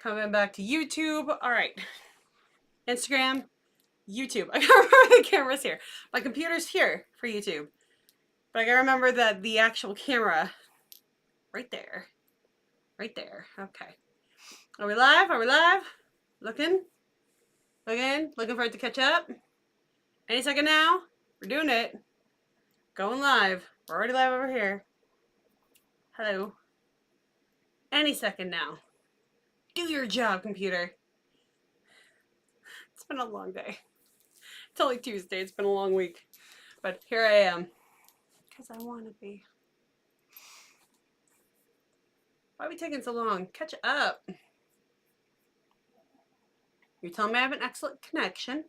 Coming back to YouTube. All right. Instagram, YouTube. I gotta remember the camera's here. My computer's here for YouTube. But I gotta remember that the actual camera, right there. Right there. Okay. Are we live? Are we live? Looking? Looking? Looking for it to catch up? Any second now? We're doing it. Going live. We're already live over here. Hello. Any second now. Do your job, computer. It's been a long day. It's only Tuesday. It's been a long week. But here I am. Because I want to be. Why are we taking so long? Catch up. You're telling me I have an excellent connection.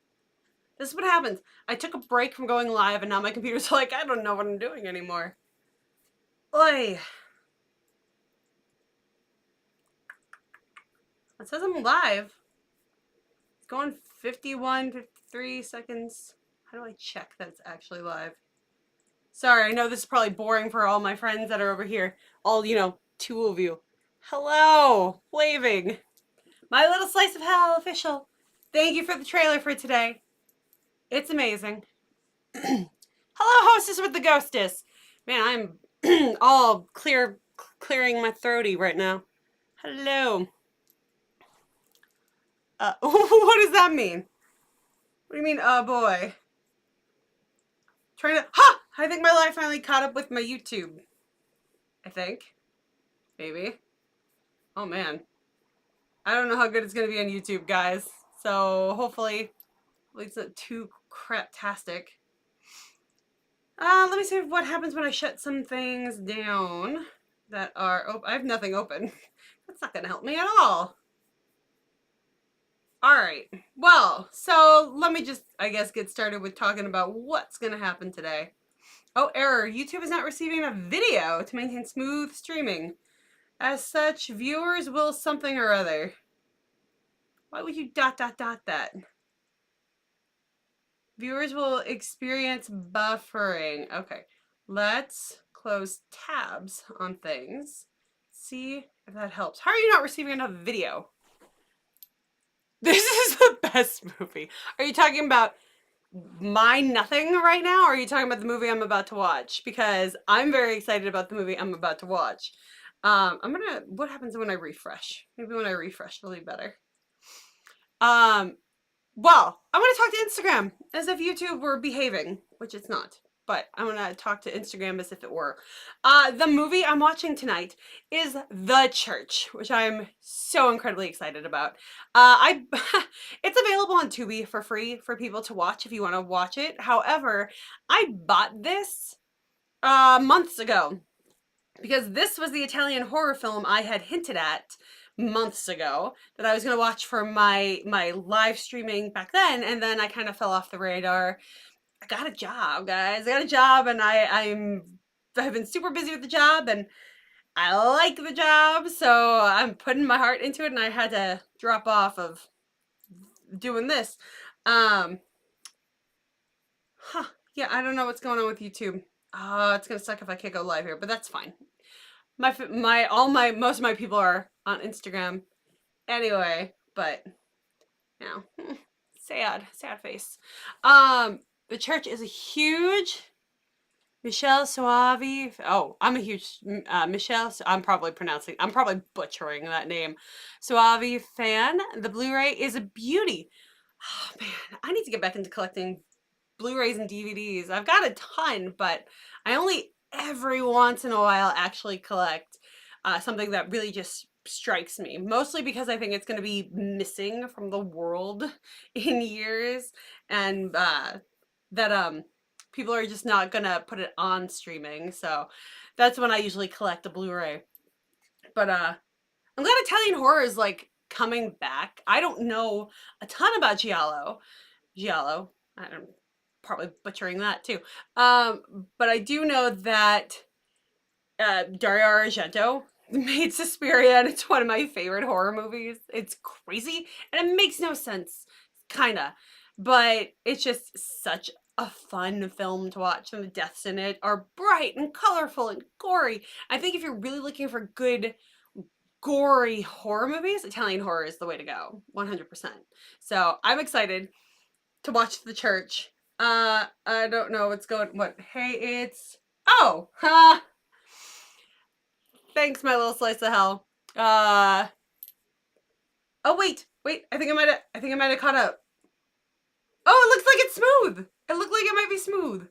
This is what happens. I took a break from going live and now my computer's like, I don't know what I'm doing anymore. Oi. It says I'm live. It's going 51, 53 seconds. How do I check that it's actually live? Sorry, I know this is probably boring for all my friends that are over here. All, two of you. Hello, waving. My Little Slice of Hell official. Thank you for the trailer for today. It's amazing. Hello, hostess with the ghostess. Man, I'm all clearing my throaty right now. Hello. What does that mean? What do you mean, oh boy? Trying to, I think my life finally caught up with my YouTube. I think. Maybe. Oh man. I don't know how good it's going to be on YouTube, guys. So hopefully it's not too craptastic. Let me see what happens when I shut some things down that are open. I have nothing open. That's not going to help me at all. All right. Well, so let me just, I guess, get started with talking about what's going to happen today. Oh, error. YouTube is not receiving a video to maintain smooth streaming. As such, viewers will something or other. Why would you ... that? Viewers will experience buffering. Okay, let's close tabs on things. See if that helps. How are you not receiving enough video? This is the best movie. Are you talking about my nothing right now, or are you talking about the movie I'm about to watch? Because I'm very excited about the movie I'm about to watch. What happens when I refresh? Maybe when I refresh it'll be better. Well, I'm going to talk to Instagram as if YouTube were behaving, which it's not. But I'm going to talk to Instagram as if it were. The movie I'm watching tonight is The Church, which I'm so incredibly excited about. It's available on Tubi for free for people to watch if you want to watch it. However, I bought this months ago because this was the Italian horror film I had hinted at months ago that I was going to watch for my live streaming back then, and then I kind of fell off the radar. I got a job, guys. I got a job, and I've been super busy with the job, and I like the job, so I'm putting my heart into it, and I had to drop off of doing this. Yeah, I don't know what's going on with YouTube. It's gonna suck if I can't go live here, but that's fine. Most of my people are on Instagram anyway, but sad face. The Church is a huge Michelle Soavi. Oh, I'm a huge Michelle. I'm probably butchering that name. Soavi fan. The Blu-ray is a beauty. Oh man, I need to get back into collecting Blu-rays and DVDs. I've got a ton, but I only every once in a while actually collect something that really just strikes me, mostly because I think it's going to be missing from the world in years, and that people are just not going to put it on streaming, so that's when I usually collect a Blu-ray. But I'm glad Italian horror is like coming back. I don't know a ton about Giallo. I'm probably butchering that too. But I do know that Dario Argento made Suspiria, and it's one of my favorite horror movies. It's crazy, and it makes no sense, kinda. But it's just such a fun film to watch, and the deaths in it are bright and colorful and gory. I think if you're really looking for good gory horror movies, Italian horror is the way to go, 100%. So I'm excited to watch The Church. I don't know what's going. What? Hey, it's thanks, my little slice of hell. Oh wait. I think I might have caught up. Oh, it looks like it's smooth. It looked like it might be smooth.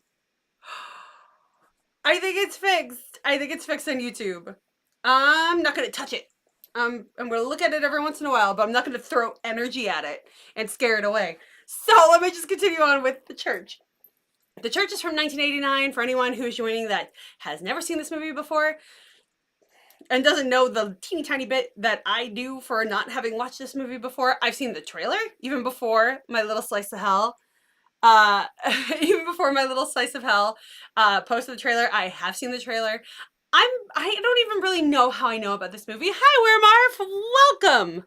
I think it's fixed. I think it's fixed on YouTube. I'm not gonna touch it. I'm gonna look at it every once in a while, but I'm not gonna throw energy at it and scare it away. So let me just continue on with The Church. The Church is from 1989 for anyone who is joining that has never seen this movie before and doesn't know the teeny tiny bit that I do for not having watched this movie before. I've seen the trailer even before my little slice of hell. Even before my little slice of hell posted the trailer. I have seen the trailer. I don't even really know how I know about this movie. Hi, Maire, welcome.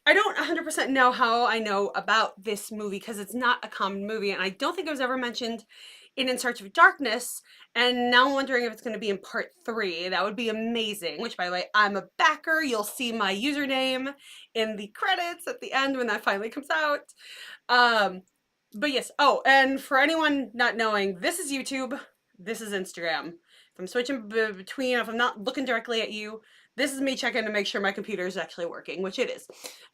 I don't 100% know how I know about this movie because it's not a common movie, and I don't think it was ever mentioned in Search of Darkness, and now I'm wondering if it's going to be in part 3. That would be amazing, which, by the way, I'm a backer. You'll see my username in the credits at the end when that finally comes out. But yes, oh, and for anyone not knowing, this is YouTube, this is Instagram. If I'm switching between, if I'm not looking directly at you, this is me checking to make sure my computer is actually working, which it is,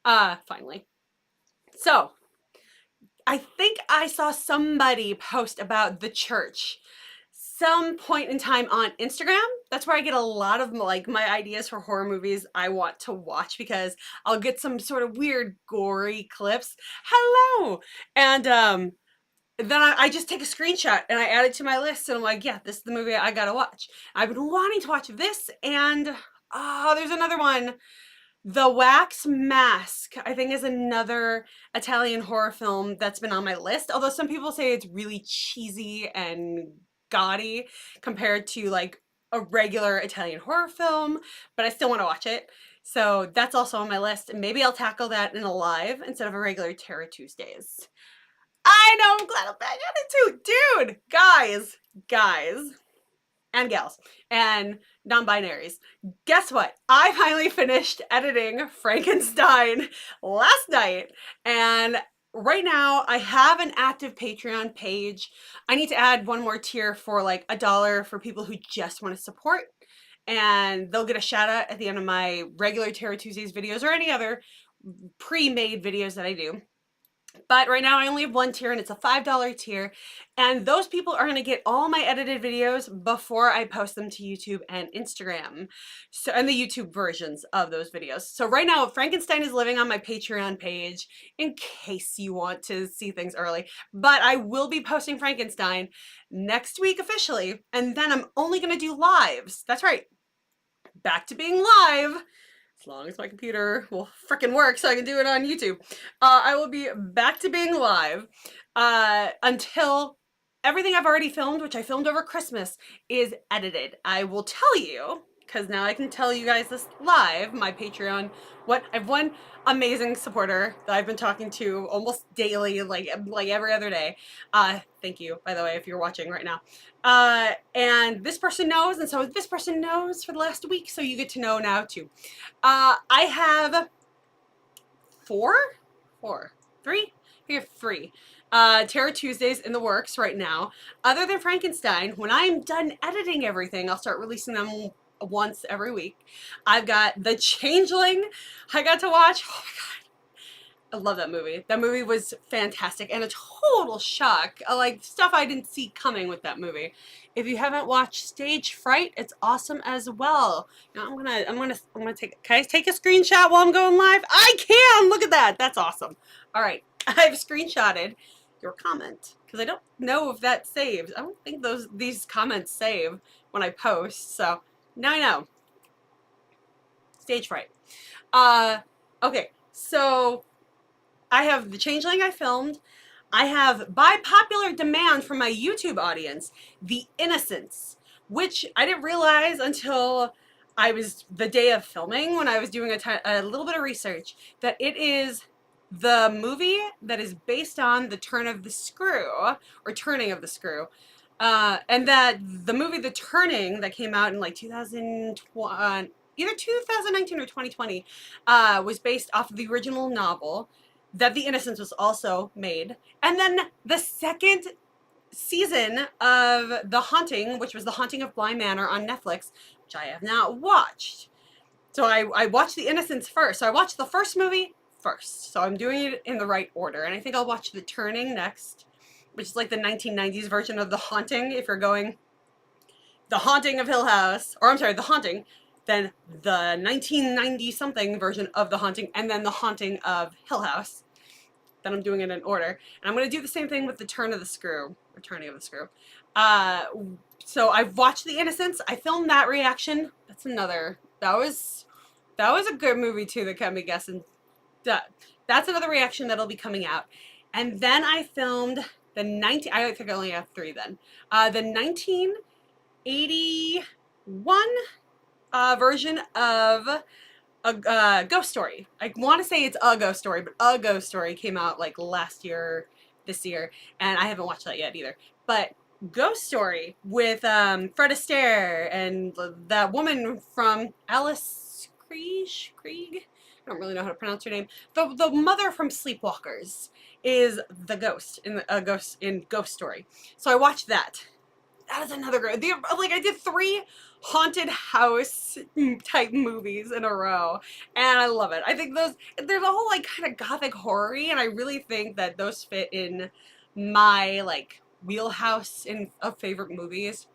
finally. So, I think I saw somebody post about The Church some point in time on Instagram. That's where I get a lot of like my ideas for horror movies I want to watch, because I'll get some sort of weird gory clips. Hello! And then I just take a screenshot and I add it to my list, and I'm like, yeah, this is the movie I gotta watch. I've been wanting to watch this, and there's another one. The Wax Mask, I think, is another Italian horror film that's been on my list. Although some people say it's really cheesy and gaudy compared to like a regular Italian horror film, but I still want to watch it. So that's also on my list. And maybe I'll tackle that in a live instead of a regular Terror Tuesdays. I know, I'm glad I'm back at it too. Dude, guys, and gals, and non-binaries. Guess what? I finally finished editing Frankenstein last night, and right now I have an active Patreon page. I need to add one more tier for like $1 for people who just want to support, and they'll get a shout out at the end of my regular Terror Tuesdays videos or any other pre-made videos that I do. But right now I only have one tier, and it's a $5 tier, and those people are going to get all my edited videos before I post them to YouTube and Instagram, so, and the YouTube versions of those videos. So right now Frankenstein is living on my Patreon page in case you want to see things early, but I will be posting Frankenstein next week officially, and then I'm only going to do lives. That's right, back to being live. As long as my computer will frickin' work so I can do it on YouTube. I will be back to being live until everything I've already filmed, which I filmed over Christmas, is edited. I will tell you, because now I can tell you guys this live, my Patreon, what I've one amazing supporter that I've been talking to almost daily, like every other day. Thank you, by the way, if you're watching right now. And this person knows, and so this person knows for the last week, so you get to know now too. I have three Terror Tuesdays in the works right now. Other than Frankenstein, when I'm done editing everything, I'll start releasing them once every week. I've got The Changeling I got to watch. Oh my god, I love that movie. That movie was fantastic and a total shock. Like stuff I didn't see coming with that movie. If you haven't watched Stage Fright, it's awesome as well. Now I'm gonna take. Can I take a screenshot while I'm going live? I can. Look at that. That's awesome. All right, I've screenshotted your comment because I don't know if that saves. I don't think these comments save when I post. So now I know. Stage Fright. Okay, so I have The Changeling I filmed. I have, by popular demand from my YouTube audience, The Innocents, which I didn't realize until I was the day of filming when I was doing a little bit of research, that it is the movie that is based on The Turn of the Screw, or Turning of the Screw. And that the movie The Turning that came out in like 2020, either 2019 or 2020, was based off of the original novel that The Innocents was also made. And then the second season of The Haunting, which was The Haunting of Bly Manor on Netflix, which I have not watched. So I watched The Innocents first. So I watched the first movie first. So I'm doing it in the right order. And I think I'll watch The Turning next, which is like the 1990s version of The Haunting. If you're going The Haunting of Hill House, or I'm sorry, The Haunting, then the 1990 something version of The Haunting, and then The Haunting of Hill House. Then I'm doing it in order. And I'm going to do the same thing with The Turn of the Screw, or Turning of the Screw. So I've watched The Innocents. I filmed that reaction. That's another, that was a good movie too that kept me guessing. That's another reaction that'll be coming out. And then I filmed I think I only have 3 then. The 1981 version of a Ghost Story. I want to say it's A Ghost Story, but A Ghost Story came out like last year, this year, and I haven't watched that yet either. But Ghost Story with Fred Astaire and that woman from Alice Krieg. I don't really know how to pronounce her name. The mother from Sleepwalkers is the ghost in Ghost Story. So I watched that. That is another great. Like I did 3 haunted house type movies in a row, and I love it. I think there's a whole like kind of gothic horror-y, and I really think that those fit in my like wheelhouse of favorite movies.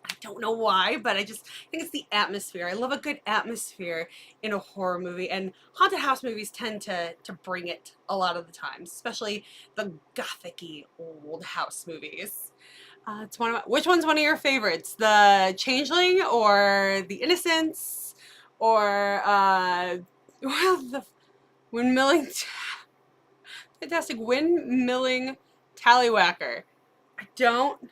I don't know why, but I think it's the atmosphere. I love a good atmosphere in a horror movie, and haunted house movies tend to bring it a lot of the times, especially the gothic-y old house movies. It's which one's one of your favorites? The Changeling or The Innocents or the Windmilling Fantastic Windmilling Tallywhacker. I don't,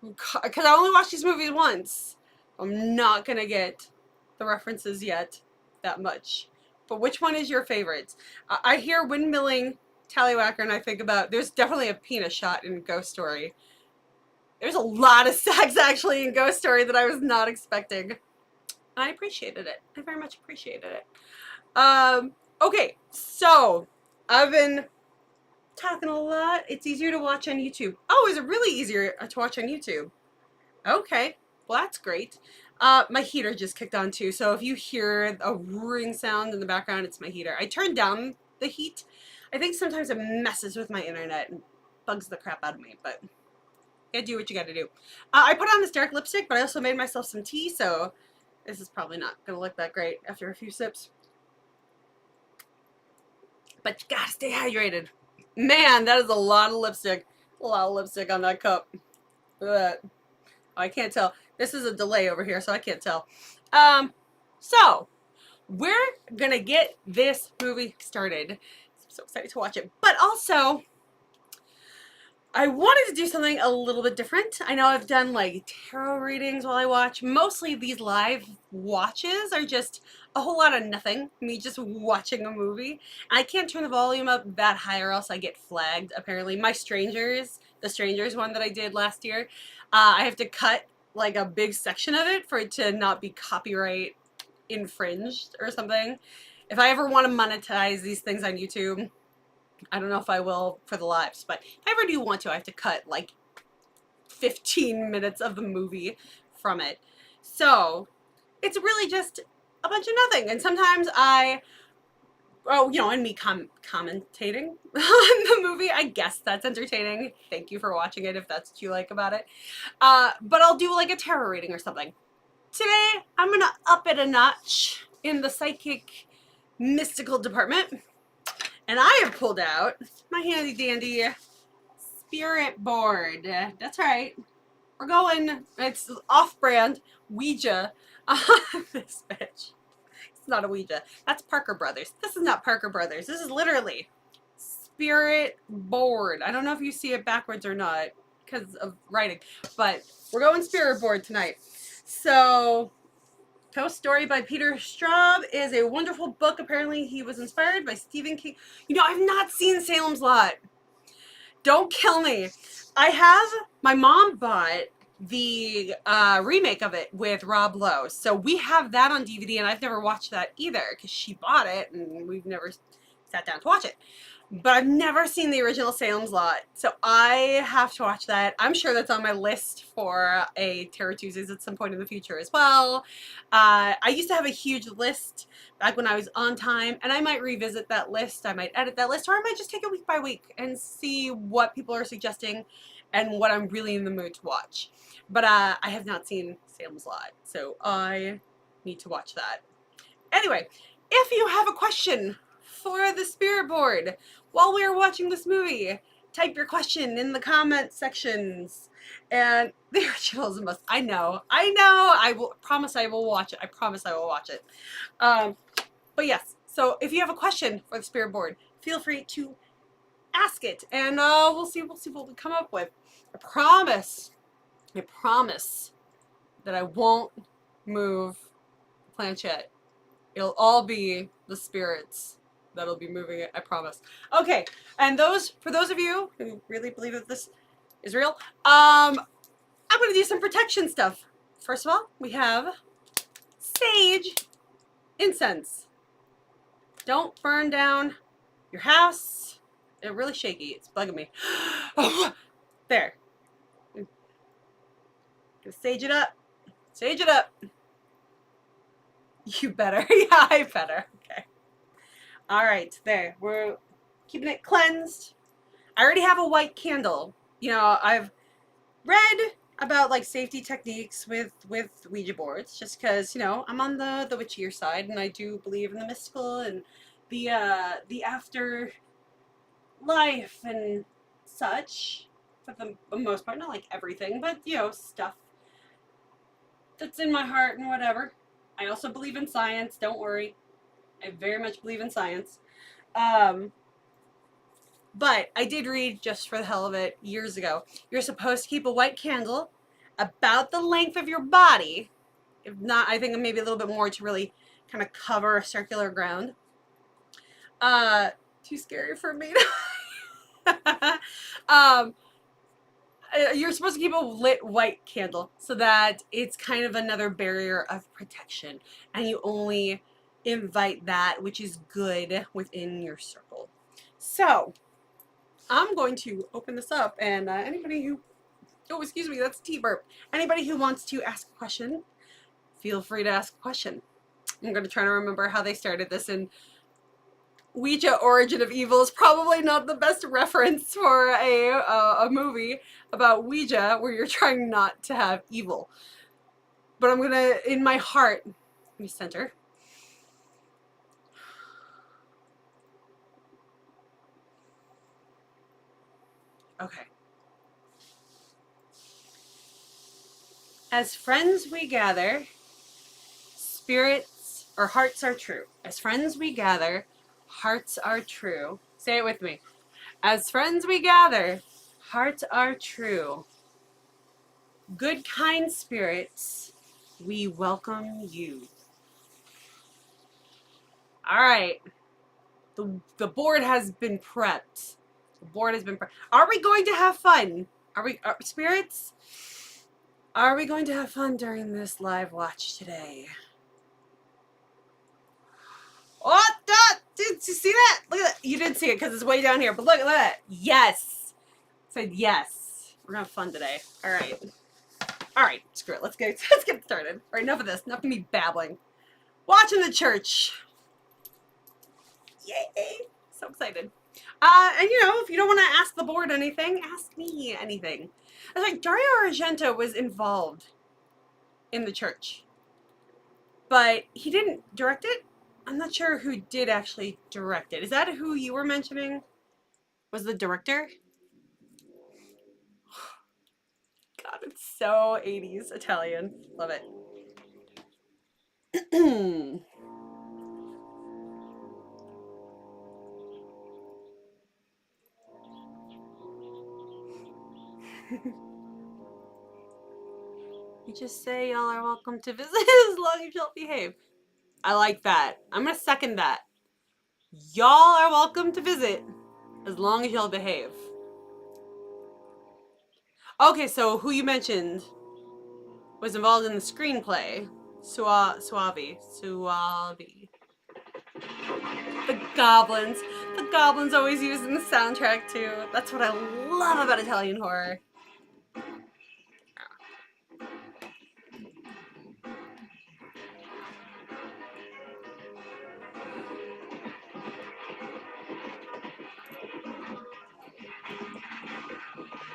because I only watched these movies once. I'm not gonna get the references yet that much. But which one is your favorite? I hear Windmilling Tallywhacker and I think about, there's definitely a penis shot in Ghost Story. There's a lot of sex actually in Ghost Story that I was not expecting. I appreciated it. I very much appreciated it. Okay, so I've been talking a lot. It's easier to watch on YouTube. Oh, is it really easier to watch on YouTube? Okay, well that's great. My heater just kicked on too, so if you hear a whirring sound in the background, it's my heater. I turned down the heat. I think sometimes it messes with my internet and bugs the crap out of me, but you gotta do what you gotta do. I put on this dark lipstick, but I also made myself some tea, so this is probably not gonna look that great after a few sips. But you gotta stay hydrated. Man, that is a lot of lipstick. A lot of lipstick on that cup. Look at that. Oh, I can't tell. This is a delay over here, so I can't tell. So we're gonna get this movie started. I'm so excited to watch it. But also, I wanted to do something a little bit different. I know I've done like tarot readings while I watch. Mostly these live watches are just a whole lot of nothing. Me just watching a movie. And I can't turn the volume up that high or else I get flagged, apparently. The Strangers one that I did last year, I have to cut like a big section of it for it to not be copyright infringed or something. If I ever want to monetize these things on YouTube, I don't know if I will for the lives, but if I ever do want to, I have to cut like 15 minutes of the movie from it. So it's really just a bunch of nothing. And sometimes and me commentating on the movie, I guess that's entertaining. Thank you for watching it if that's what you like about it. But I'll do like a tarot reading or something. Today, I'm going to up it a notch in the psychic mystical department. And I have pulled out my handy dandy spirit board. That's right. We're going, it's off-brand Ouija on this bitch. It's not a Ouija. That's Parker Brothers. This is not Parker Brothers. This is literally spirit board. I don't know if you see it backwards or not because of writing, but we're going spirit board tonight. So Ghost Story by Peter Straub is a wonderful book. Apparently, he was inspired by Stephen King. You know, I've not seen Salem's Lot. Don't kill me. My mom bought the remake of it with Rob Lowe. So we have that on DVD, and I've never watched that either because she bought it, and we've never sat down to watch it. But I've never seen the original Salem's Lot, so I have to watch that. I'm sure that's on my list for a Terror Tuesdays at some point in the future as well. I used to have a huge list back when I was on time, and I might revisit that list. I might edit that list, or I might just take it week by week and see what people are suggesting and what I'm really in the mood to watch. But I have not seen Salem's Lot, so I need to watch that. Anyway, if you have a question for the Spirit Board while we are watching this movie, type your question in the comment sections. And the original is a must. I know. I will promise I will watch it. I promise I will watch it. But yes, so if you have a question for the Spirit Board, feel free to ask it, and we'll see what we come up with. I promise that I won't move the planchette. It'll all be the spirits that'll be moving it, I promise. Okay, and for those of you who really believe that this is real, I'm gonna do some protection stuff. First of all, we have sage incense. Don't burn down your house. It's really shaky, it's bugging me. There. Sage it up. Sage it up. You better. Yeah, I better. Okay. All right, there. We're keeping it cleansed. I already have a white candle. You know, I've read about like safety techniques with Ouija boards, just because, you know, I'm on the witchier side, and I do believe in the mystical and the after life and such. For the most part, not like everything, but you know, stuff that's in my heart and whatever. I also believe in science, don't worry. I very much believe in science. But I did read, just for the hell of it, years ago, you're supposed to keep a white candle about the length of your body. If not, I think maybe a little bit more to really kind of cover circular ground. Too scary for me. You're supposed to keep a lit white candle so that it's kind of another barrier of protection, and you only invite that which is good within your circle. So I'm going to open this up, and anybody who, oh, excuse me, that's a tea burp. Anybody who wants to ask a question, feel free to ask a question. I'm going to try to remember how they started this, and Ouija Origin of Evil is probably not the best reference for a movie about Ouija where you're trying not to have evil. But I'm going to, in my heart, let me center. Okay. As friends we gather, spirits or hearts are true. As friends we gather, hearts are true. Say it with me. As friends we gather, hearts are true. Good, kind spirits, we welcome you. All right. The board has been prepped. The board has been prepped. Are we going to have fun? Spirits? Are we going to have fun during this live watch today? Oh, did you see that? Look at that. You didn't see it because it's way down here, but look at that. Yes. Said yes. We're gonna have fun today. All right. All right. Screw it. Let's get started. All right. Enough of this. Enough of me babbling. Watching the church. Yay. So excited. And you know, if you don't want to ask the board anything, ask me anything. I was like, Dario Argento was involved in the church, but he didn't direct it. I'm not sure who did actually direct it. Is that who you were mentioning? Was the director? God, it's so 80s Italian. Love it. You just say y'all are welcome to visit as long as y'all behave. I like that. I'm gonna second that. Y'all are welcome to visit as long as y'all behave. Okay, so who you mentioned was involved in the screenplay. Suavi. The goblins. The goblins always used in the soundtrack too. That's what I love about Italian horror.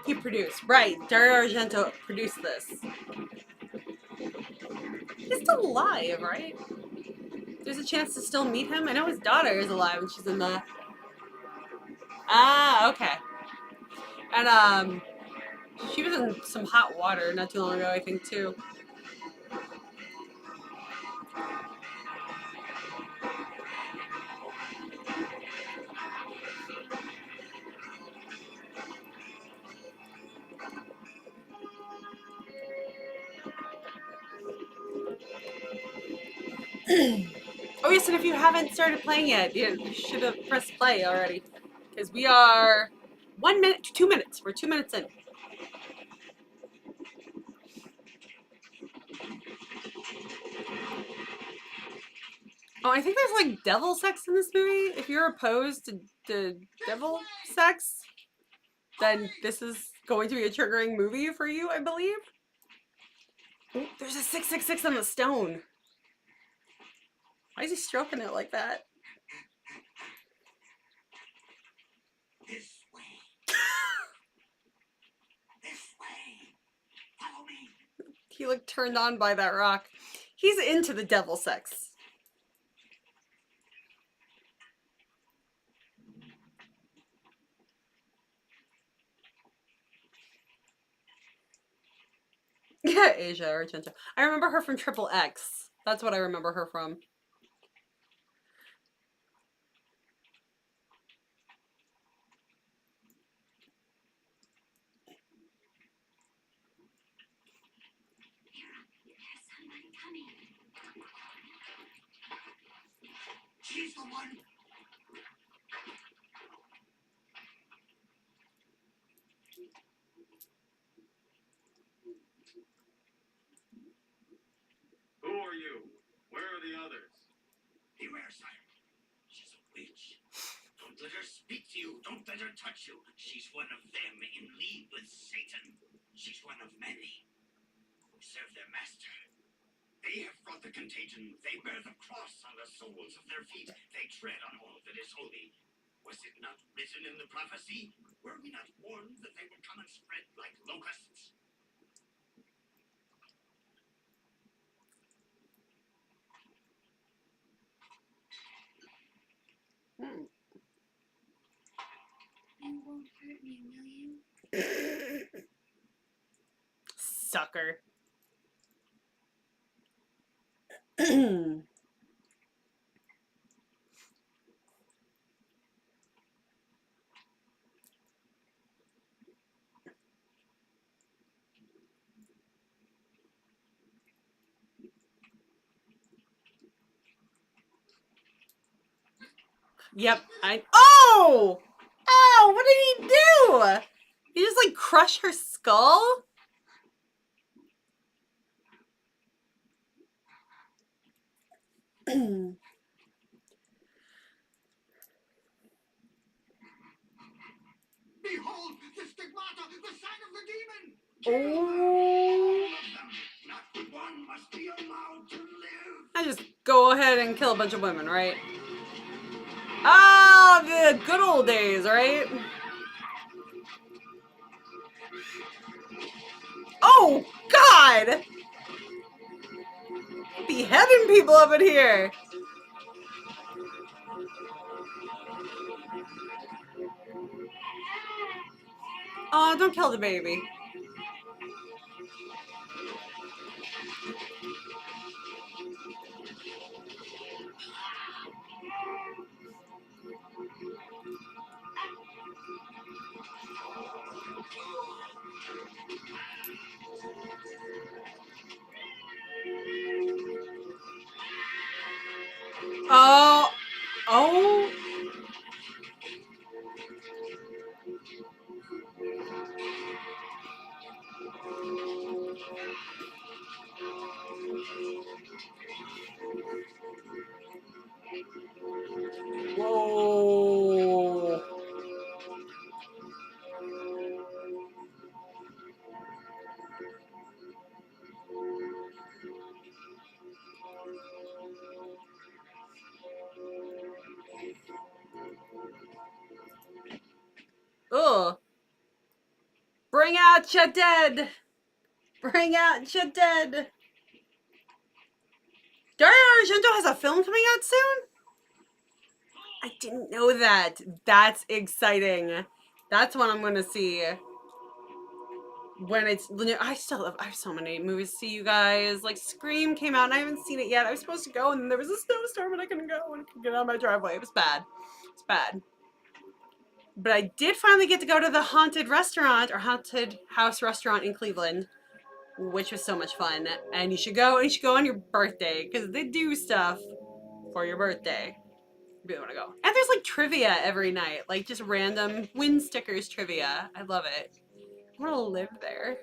He produced, right? Dario Argento produced this. He's still alive, right? There's a chance to still meet him. I know his daughter is alive and she's in the. Ah, okay. And she was in some hot water not too long ago, I think, too. Oh yes, and if you haven't started playing yet, you should have pressed play already, because we are 1 minute to 2 minutes. We're 2 minutes in. Oh, I think there's like devil sex in this movie. If you're opposed to devil sex, then this is going to be a triggering movie for you, I believe. Oh, there's a 666 on the stone. Why is he stroking it like that? This way. This way. Follow me. He looked turned on by that rock. He's into the devil sex. Yeah, Asia Argento. I remember her from Triple X. That's what I remember her from. She's the one. Who are you? Where are the others? Beware, sire. She's a witch. Don't let her speak to you. Don't let her touch you. She's one of them in league with Satan. She's one of many who serve their master. They have brought the contagion. They bear the cross on the soles of their feet. They tread on all that is holy. Was it not written in the prophecy? Were we not warned that they would come and spread like locusts? You won't hurt me, will you? Sucker. Yep, Oh! Oh, what did he do? He just like crush her skull? Behold, the stigmata, the sign of the demon! Oh. Not one must be allowed to live! I just go ahead and kill a bunch of women, right? Ah, the good old days, right? Oh, God! Beheading people up in here! Oh, don't kill the baby. Oh. Oh. Whoa. Ugh. Bring out your dead. Bring out your dead. Dario Argento has a film coming out soon? I didn't know that. That's exciting. That's what I'm gonna see when it's. I have so many movies to see, you guys. Like Scream came out and I haven't seen it yet. I was supposed to go and there was a snowstorm and I couldn't go and I couldn't get out of my driveway. It was bad. It's bad. But I did finally get to go to the haunted restaurant or haunted house restaurant in Cleveland, which was so much fun. And you should go. And you should go on your birthday because they do stuff for your birthday. If you want to go. And there's like trivia every night, like just random win stickers trivia. I love it. I want to live there.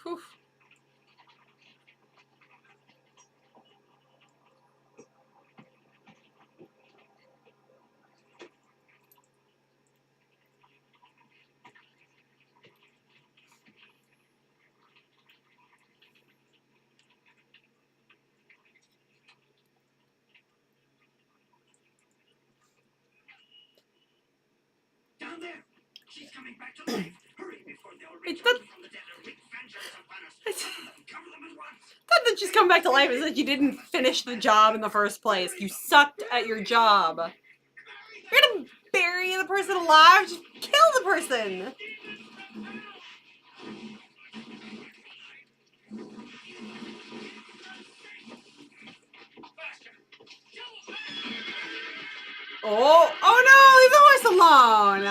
Whew. Down there! She's coming back to life! Hurry before they'll Wait, return from the dead and wreak vengeance upon us! Cover them at once! That just come back to life is that you didn't finish the job in the first place. You sucked at your job. You're gonna bury the person alive? Just kill the person. Oh no, leave the horse alone.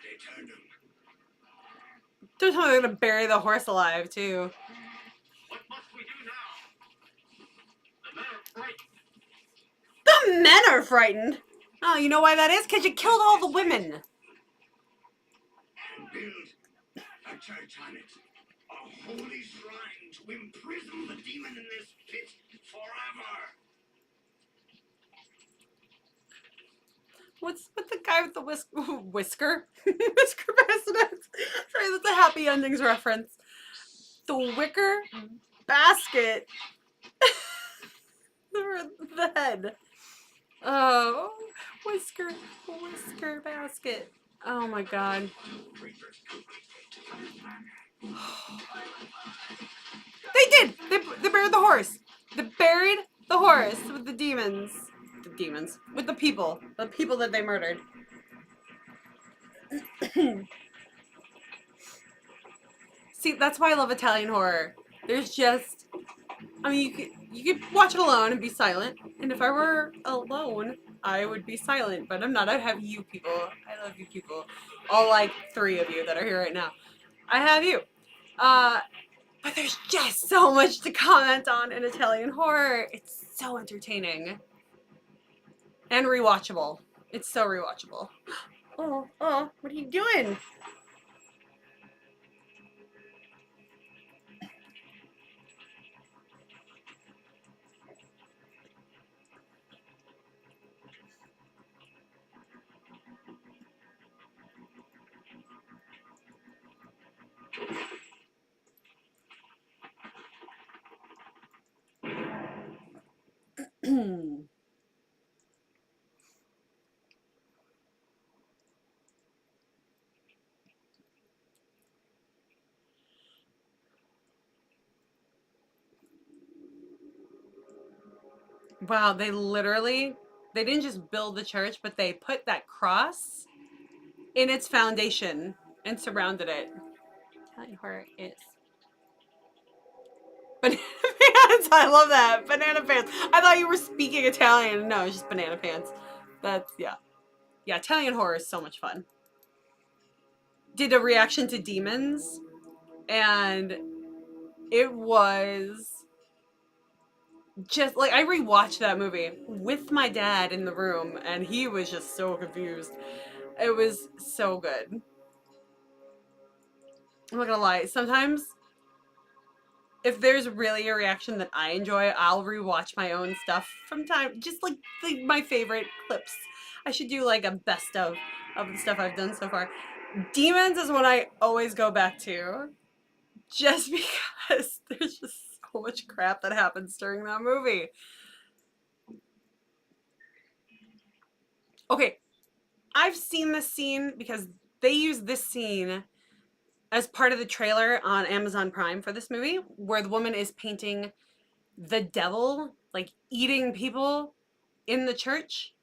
They turned him. Don't tell me they're gonna bury the horse alive too. What must we do now? The men are frightened. The men are frightened. Oh, you know why that is? Because you killed all the women. And build a church on it. A holy shrine to imprison the demon in this pit forever. What's with the guy with the whisker? Whisker bassinet. Sorry, that's a Happy Endings reference. The wicker basket for the head. Oh, whisker basket. Oh my god. They did! They buried the horse. They buried the horse with the demons. The demons. With the people. The people that they murdered. See, that's why I love Italian horror. There's just... I mean, you could watch it alone and be silent. And if I were alone, I would be silent. But I'm not. I have you people. I love you people. All like 3 of you that are here right now. I have you. But there's just so much to comment on in Italian horror. It's so entertaining. And rewatchable. It's so rewatchable. Oh, what are you doing? Wow, they didn't just build the church, but they put that cross in its foundation and surrounded it. Italian horror is banana pants. I love that. Banana pants. I thought you were speaking Italian. No, it's just banana pants. That's, yeah. Yeah, Italian horror is so much fun. Did a reaction to Demons, and it was just like, I rewatched that movie with my dad in the room, and he was just so confused. It was so good. I'm not gonna lie, sometimes if there's really a reaction that I enjoy, I'll rewatch my own stuff from time, just like my favorite clips. I should do like a best of the stuff I've done so far. Demons is what I always go back to, just because there's just so much crap that happens during that movie. Okay, I've seen this scene because they use this scene as part of the trailer on Amazon Prime for this movie, where the woman is painting the devil, like eating people in the church.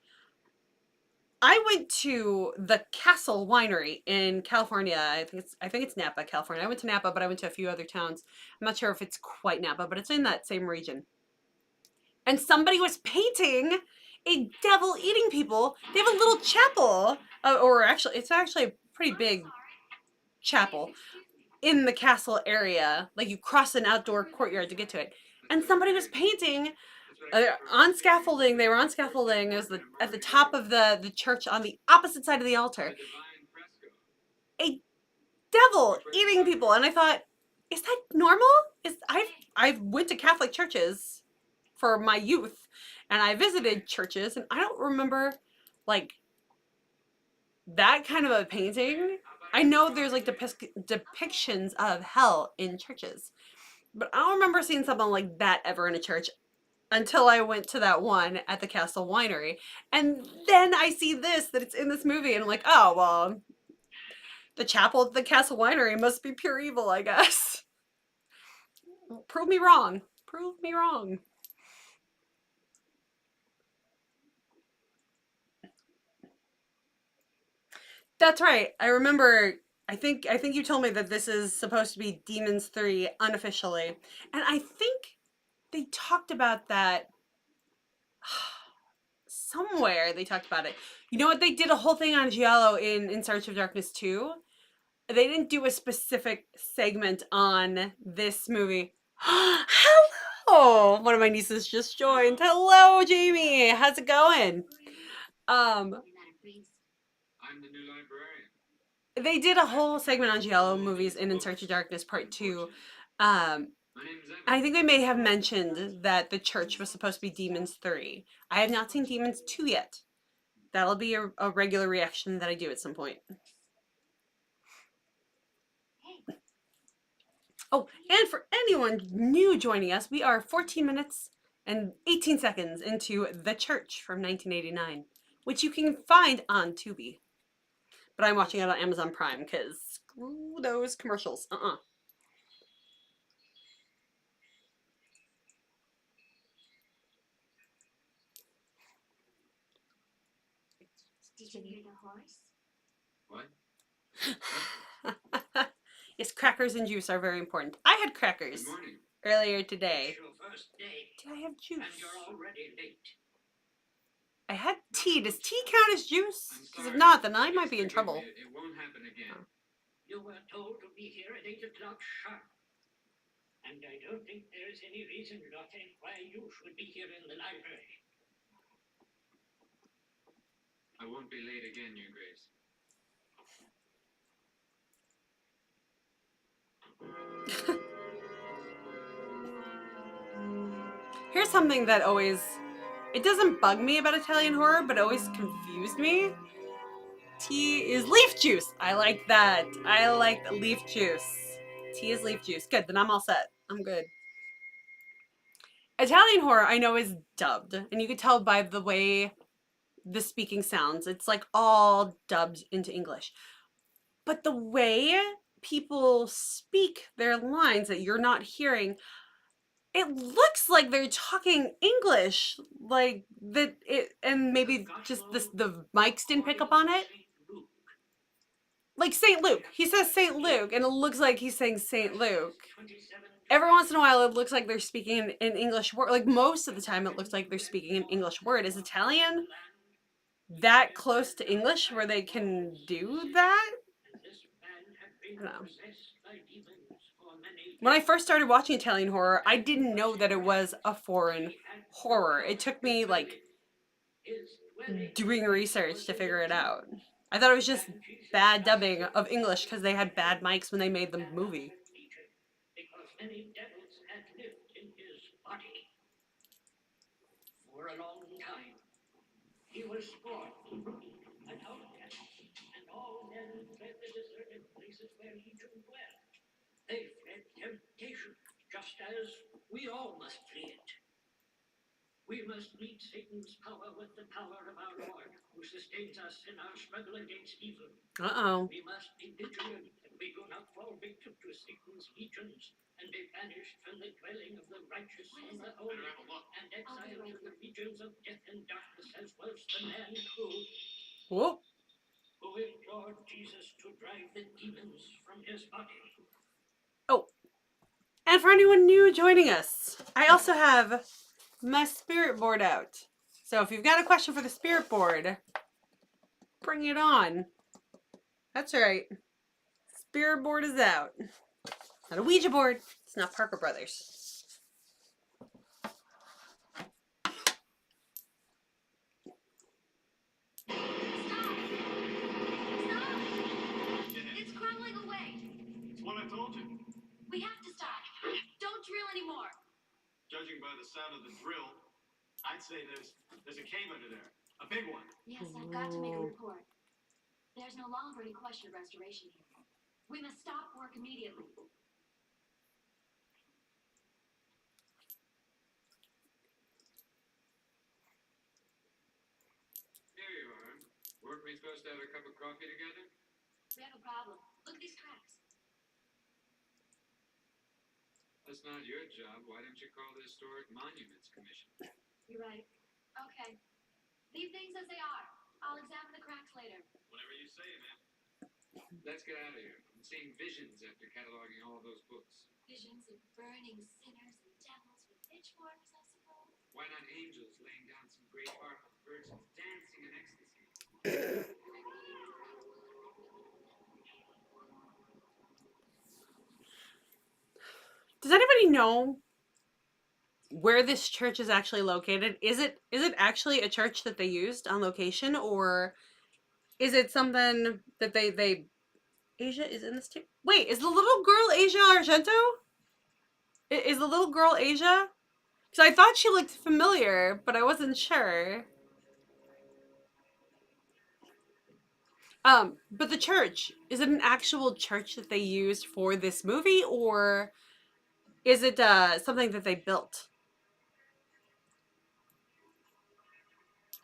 I went to the Castle Winery in California. I think it's Napa, California. I went to Napa, but I went to a few other towns. I'm not sure if it's quite Napa, but it's in that same region. And somebody was painting a devil eating people. They have a little chapel, or actually, it's actually a pretty big chapel in the castle area. Like, you cross an outdoor courtyard to get to it. And somebody was painting on scaffolding. They were on scaffolding. It was at the top of the church on the opposite side of the altar. A devil eating people, and I thought, is that normal? I've went to Catholic churches for my youth, and I visited churches, and I don't remember like that kind of a painting. I know there's like depictions of hell in churches, but I don't remember seeing something like that ever in a church until I went to that one at the Castle Winery. And then I see this, that it's in this movie, and I'm like, oh, well, the chapel at the Castle Winery must be pure evil, I guess. Prove me wrong. Prove me wrong. That's right. I remember, I think you told me that this is supposed to be Demons 3 unofficially. And I think they talked about that somewhere. They talked about it. You know what? They did a whole thing on Giallo in Search of Darkness 2. They didn't do a specific segment on this movie. Hello! One of my nieces just joined. Hello, Jamie. How's it going? Um, I'm the new librarian. they did a whole segment on Giallo movies in Search of Darkness Part 2. My name's Evan. I think they may have mentioned that the church was supposed to be Demons 3. I have not seen Demons 2 yet. That'll be a regular reaction that I do at some point. Oh, and for anyone new joining us, we are 14 minutes and 18 seconds into The Church from 1989, which you can find on Tubi. But I'm watching it on Amazon Prime because screw those commercials. Did you hear the horse? What? Yes, crackers and juice are very important. I had crackers Good morning. earlier today. It's your first day, Did I have juice? and you're already late. I had tea. Does tea count as juice? I'm Because if sorry. not, then I Please might be in forgive trouble. me. It won't happen again. You were told to be here at 8 o'clock sharp. And I don't think there's any reason, Lotte, why you should be here in the library. I won't be late again, Your Grace. Here's something that always, it doesn't bug me about Italian horror, but it always confused me. Tea is leaf juice. I like that. I like leaf juice. Tea is leaf juice. Good, then I'm all set. I'm good. Italian horror, I know, is dubbed, and you can tell by the way the speaking sounds. It's like all dubbed into English. But the way people speak their lines that you're not hearing, it looks like they're talking English, like that. It, and maybe just this, the mics didn't pick up on it. Like St. Luke. He says St. Luke, and it looks like he's saying St. Luke. Every once in a while, it looks like they're speaking an English word. Like most of the time, it looks like they're speaking an English word. Is Italian that close to English where they can do that? I don't know. When I first started watching Italian horror, I didn't know that it was a foreign horror. It took me like doing research to figure it out. I thought it was just bad dubbing of English because they had bad mics when they made the movie. Because many devils had lived in his body. For a long time, he was scorned, an outcast, and all men fled the deserted places where he should dwell. They fled temptation, just as we all must flee it. We must meet Satan's power with the power of our Lord, who sustains us in our struggle against evil. Uh-oh. We must be vigilant that we do not fall victim to Satan's legions and be banished from the dwelling of the righteous and the holy, and exiled to the regions of death and darkness, as was the man Whoa. who implored Jesus to drive the demons from his body. Oh. And for anyone new joining us, I also have my spirit board out. So if you've got a question for the spirit board, bring it on. That's right. Spirit board is out. Not a Ouija board. It's not Parker Brothers. It's crumbling away. It's what I told you. We have to stop. Don't drill anymore. Judging by the sound of the drill, I'd say there's a cave under there. A big one. Yes, I've got to make a report. There's no longer any question of restoration here. We must stop work immediately. Here you are. Weren't we supposed to have a cup of coffee together? We have a problem. Look at these tracks. That's not your job. Why don't you call the Historic Monuments Commission? You're right. Okay. Leave things as they are. I'll examine the cracks later. Whatever you say, man. Let's get out of here. I'm seeing visions after cataloging all those books. Visions of burning sinners and devils with pitchforks, I suppose. Why not angels laying down some great art with virgins dancing in ecstasy? Does anybody know where this church is actually located? Is it actually a church that they used on location, or is it something that they Asia is in this too? Wait, is the little girl Asia Argento? Is the little girl Asia? Because I thought she looked familiar, but I wasn't sure. But the church, is it an actual church that they used for this movie, or is it something that they built?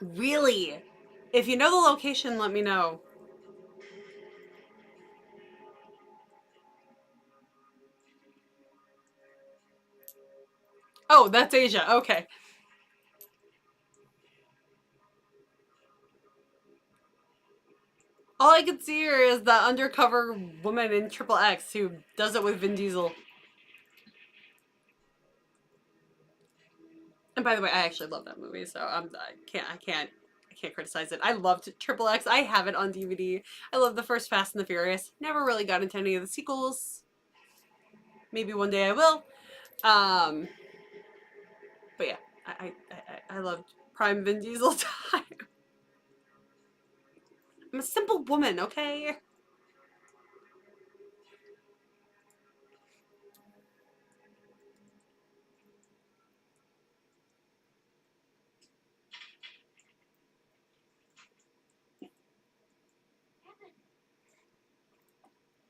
Really? If you know the location, let me know. Oh, that's Asia. Okay. All I can see here is the undercover woman in Triple X who does it with Vin Diesel. And by the way, I actually love that movie, so I can't criticize it. I loved Triple X. I have it on DVD. I love the first Fast and the Furious. Never really got into any of the sequels. Maybe one day I will. But yeah, I loved Prime Vin Diesel time. I'm a simple woman, okay? Heaven.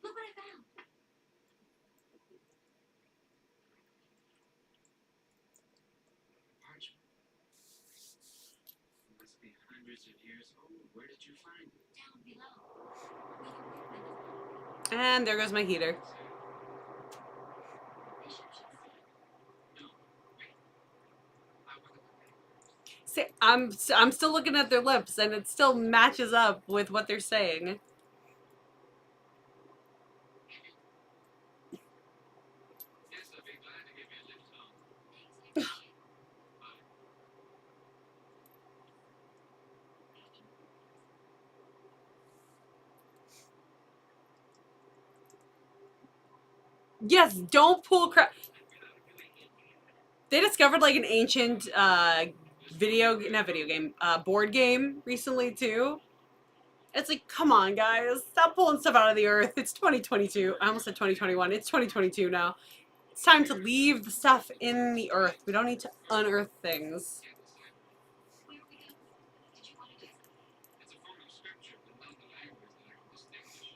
Look what I found. Parchment. It must be hundreds of years old. Where did you find it? Down below. Where the workmen have gone. And there goes my heater. The bishop should see it. No, wait. I want to look at it. See, I'm still looking at their lips, and it still matches up with what they're saying. Yes, don't pull crap. They discovered like an ancient not video game, board game recently too. It's like, come on, guys, stop pulling stuff out of the earth. It's 2022. I almost said 2021. It's 2022 now. It's time to leave the stuff in the earth. We don't need to unearth things. Can't decide. Where are we going? Did you want to do something? It's a form of scripture, but not in a language that I can distinguish.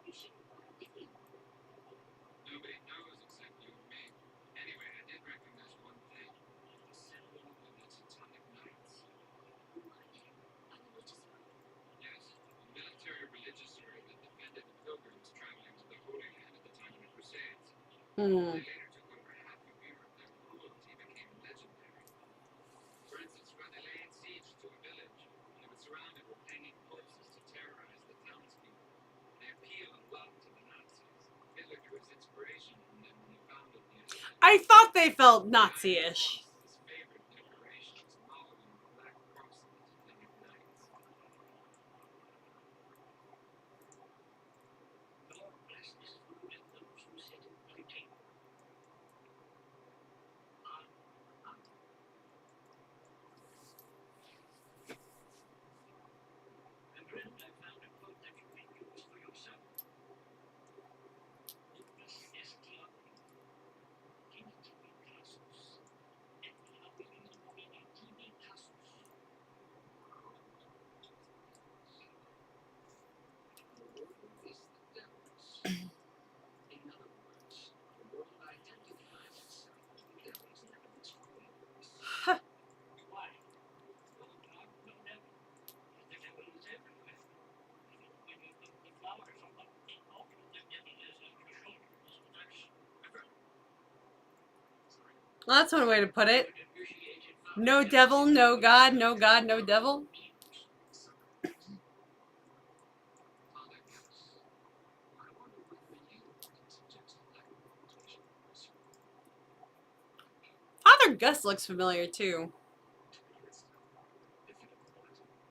You should have brought it with you. Nobody knows except you and me. Anyway, I did recognize one thing. The symbol of the Teutonic Knights. What? A religious order? Yes, a military religious order that defended the pilgrims traveling to the Holy Land at the time of the Crusades. Hmm. They later took over half of Europe. Their cruelty became legendary. For instance, when they laid siege to a village, they would surround it with hanging corpses to terrorize the townspeople. They appealed a lot to the Nazis. Hitler drew his inspiration from them when he founded the SS. I thought they felt Nazi-ish. His favorite decoration is modeled on the black cross of the Teutonic Knights. Lord bless this food and those who sit at the table. And friend, I found a quote that you may use for yourself. Opus est lovely. Genitivi casus. Et habilis nominativi casus. The world is the devil's. In other words, the world identifies itself with the devil's and its followers. Why? No God, no devil. The devil is everywhere. Even when you pick the flowers on the altar, the devil is at your shoulders. Well, that's one way to put it. But appreciated No devil, no God, no God, no devil. Father Gus, I wonder whether you can suggest a letter of invitation for us. Father Gus looks familiar too. If you don't want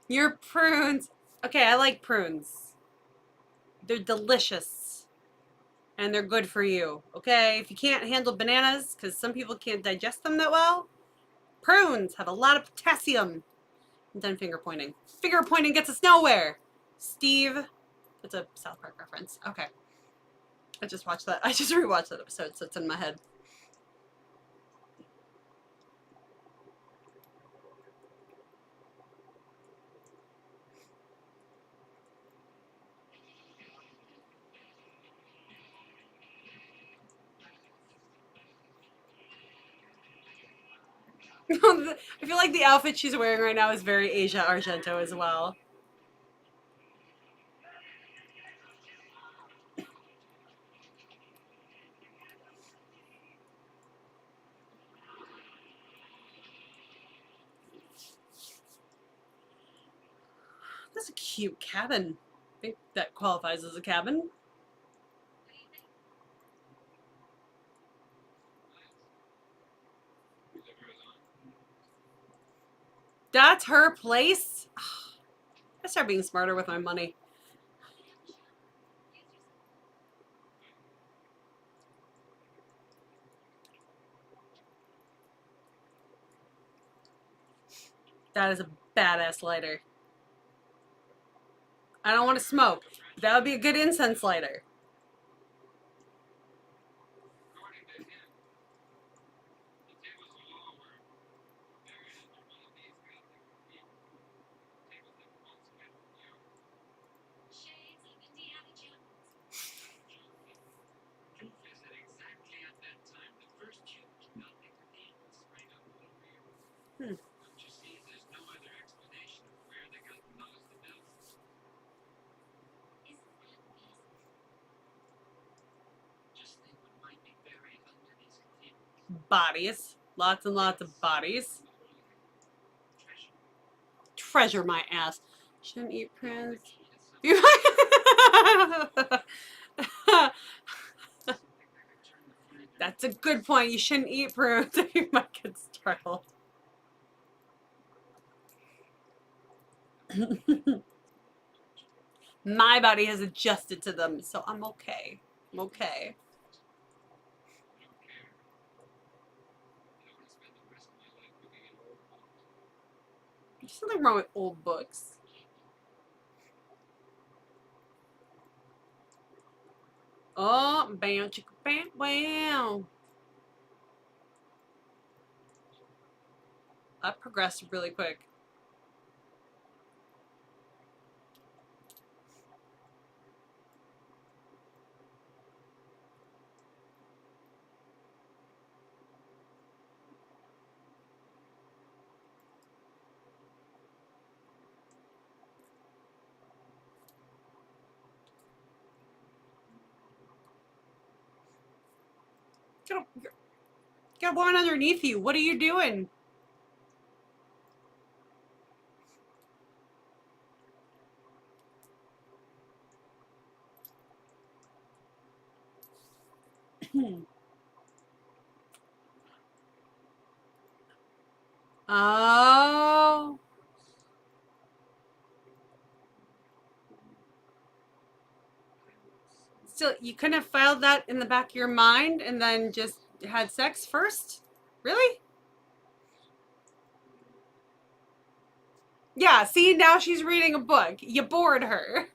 it. Your prunes. Okay, I like prunes. They're delicious. And they're good for you. Okay, if you can't handle bananas, because some people can't digest them that well, prunes have a lot of potassium. I'm done finger pointing. Finger pointing gets us nowhere. Steve. That's a South Park reference. Okay. I just watched that. I just rewatched that episode, so it's in my head. I feel like the outfit she's wearing right now is very Asia Argento as well. That's a cute cabin. I think that qualifies as a cabin. What do you think? You live here alone? That's her place? I start being smarter with my money. Use yourself. That is a badass lighter. I don't want to smoke. But that would be a good incense lighter. According to him, the tables of law were buried under one of these Catholic cathedrals. Tables that once kept you. Shades of Indiana Jones. Proof is that exactly at that time, the first huge Gothic cathedral sprang up all over Europe. Hmm. Don't you see, there's no other explanation of where they got most to build. Isn't that fascinating? Just think what might be buried under these cathedrals. Bodies. Lots and lots of bodies. Treasure. Treasure my ass. Shouldn't eat prunes. Key to something that could turn the finder. That's a good point. You shouldn't eat prunes if you might get startled. My body has adjusted to them, so I'm okay. I'm okay. I don't care. I don't want to spend the rest of my life looking at old books. There's nothing wrong with old books. Oh, bam, chicka, bam, wow. That progressed really quick. Got one underneath you. What are you doing? Oh. So you couldn't have filed that in the back of your mind and then just had sex first? Really? Yeah, see, now she's reading a book. You bored her.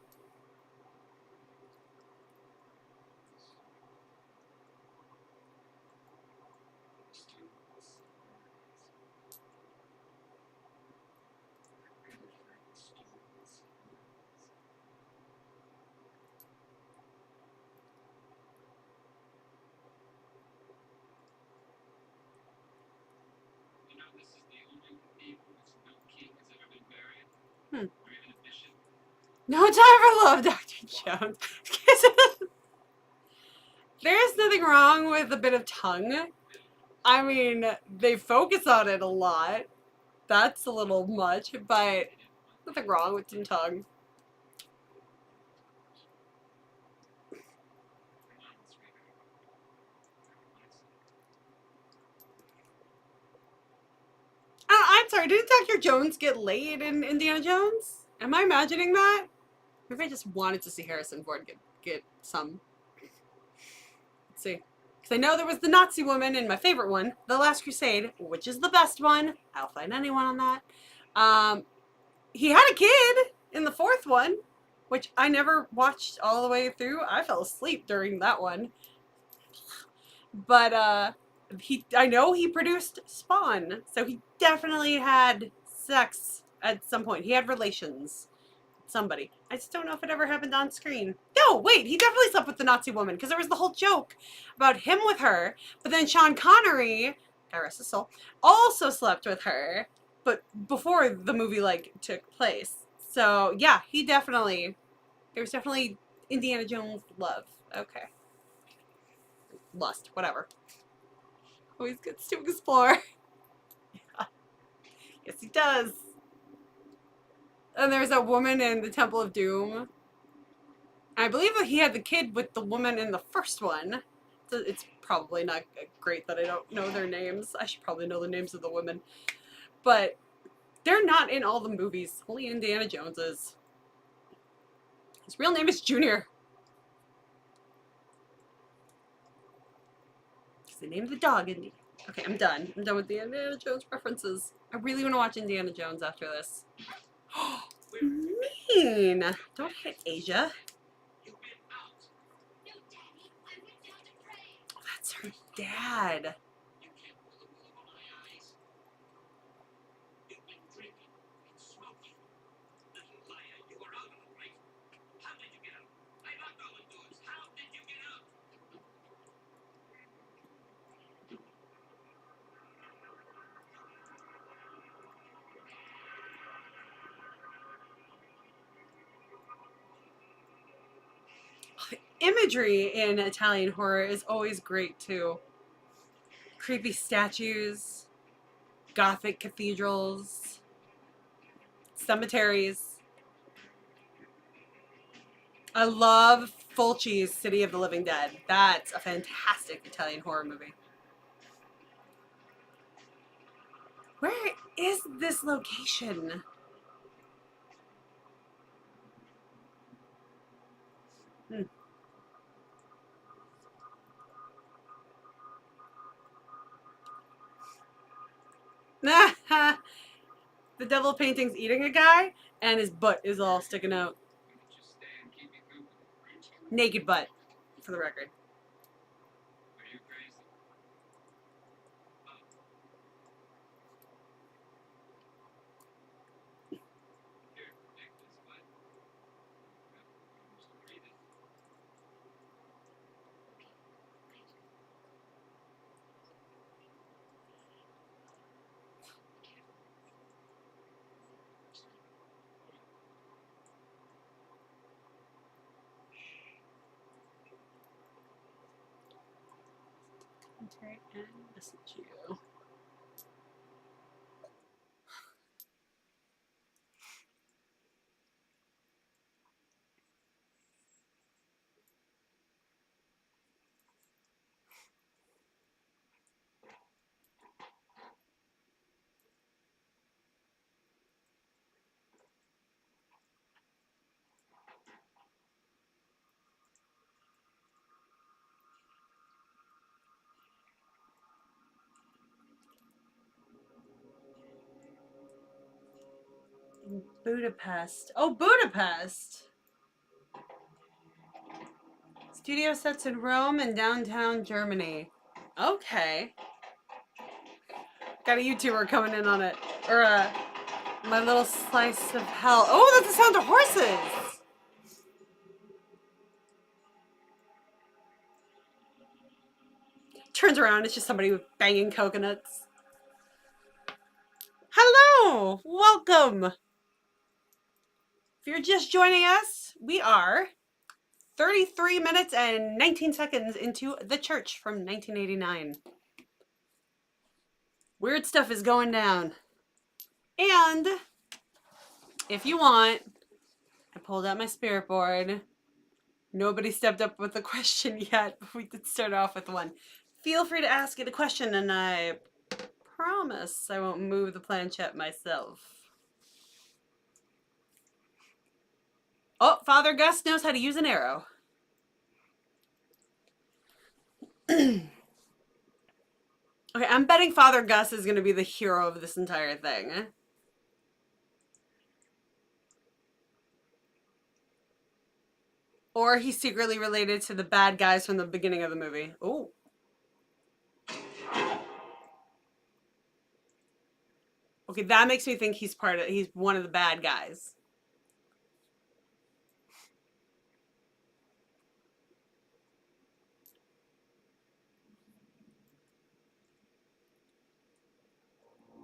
You know, this is the only cathedral which no king has ever been buried, Hmm. or even a bishop. No time for love, Dr. Jones. There's nothing wrong with a bit of tongue. I mean, they focus on it a lot. That's a little much, but nothing wrong with some tongue. Come on, sweetheart. I'm sorry, didn't Dr. Jones get laid in Indiana Jones? Am I imagining that? Maybe I just wanted to see Harrison Ford get some. Let's see. Because I know there was the Nazi woman in my favorite one, The Last Crusade, which is the best one. I'll find anyone on that. He had a kid in the fourth one, which I never watched all the way through. I fell asleep during that one. But I know he produced Spawn, so he definitely had sex at some point. He had relations with somebody. I just don't know if it ever happened on screen. No, wait, he definitely slept with the Nazi woman because there was the whole joke about him with her. But then Sean Connery, God rest his soul, also slept with her, but before the movie took place. So yeah, there was definitely Indiana Jones love. Okay, lust, whatever. Always gets to explore. Yes, he does. And there's a woman in the Temple of Doom. I believe that he had the kid with the woman in the first one. So it's probably not great that I don't know their names. I should probably know the names of the women. But they're not in all the movies. Only Indiana Jones is. His real name is Junior. Because they named the dog Indy. Okay, I'm done. I'm done with the Indiana Jones references. I really want to watch Indiana Jones after this. Mean. Don't hit Asia. You've been out. No, Daddy, I went down to pray. Oh, that's her dad. You can't pull the wool over my eyes. You've been drinking and smoking. Little liar, you were out all night. How did you get out? I locked all the doors. How did you get out? Imagery in Italian horror is always great too. Creepy statues, gothic cathedrals, cemeteries. I love Fulci's City of the Living Dead. That's a fantastic Italian horror movie. Where is this location? The devil painting's eating a guy, and his butt is all sticking out. We could just stay and keep you company. Naked butt, for the record. Are you crazy? Here, take this bite. I'm used to breathing. And listen to you. In Budapest. Oh, Budapest! Studio sets in Rome and downtown Germany. Okay. Got a YouTuber coming in on it. Or my little slice of hell. Oh, that's the sound of horses! Turns around, it's just somebody banging coconuts. Hello! Welcome! If you're just joining us, we are 33 minutes and 19 seconds into The Church from 1989. Weird stuff is going down. And if you want, I pulled out my spirit board. Nobody stepped up with a question yet, but we did start off with one. Feel free to ask it a question, and I promise I won't move the planchette myself. Oh, Father Gus knows how to use an arrow. Okay, I'm betting Father Gus is going to be the hero of this entire thing. Or he's secretly related to the bad guys from the beginning of the movie. Oh. Okay, that makes me think he's one of the bad guys.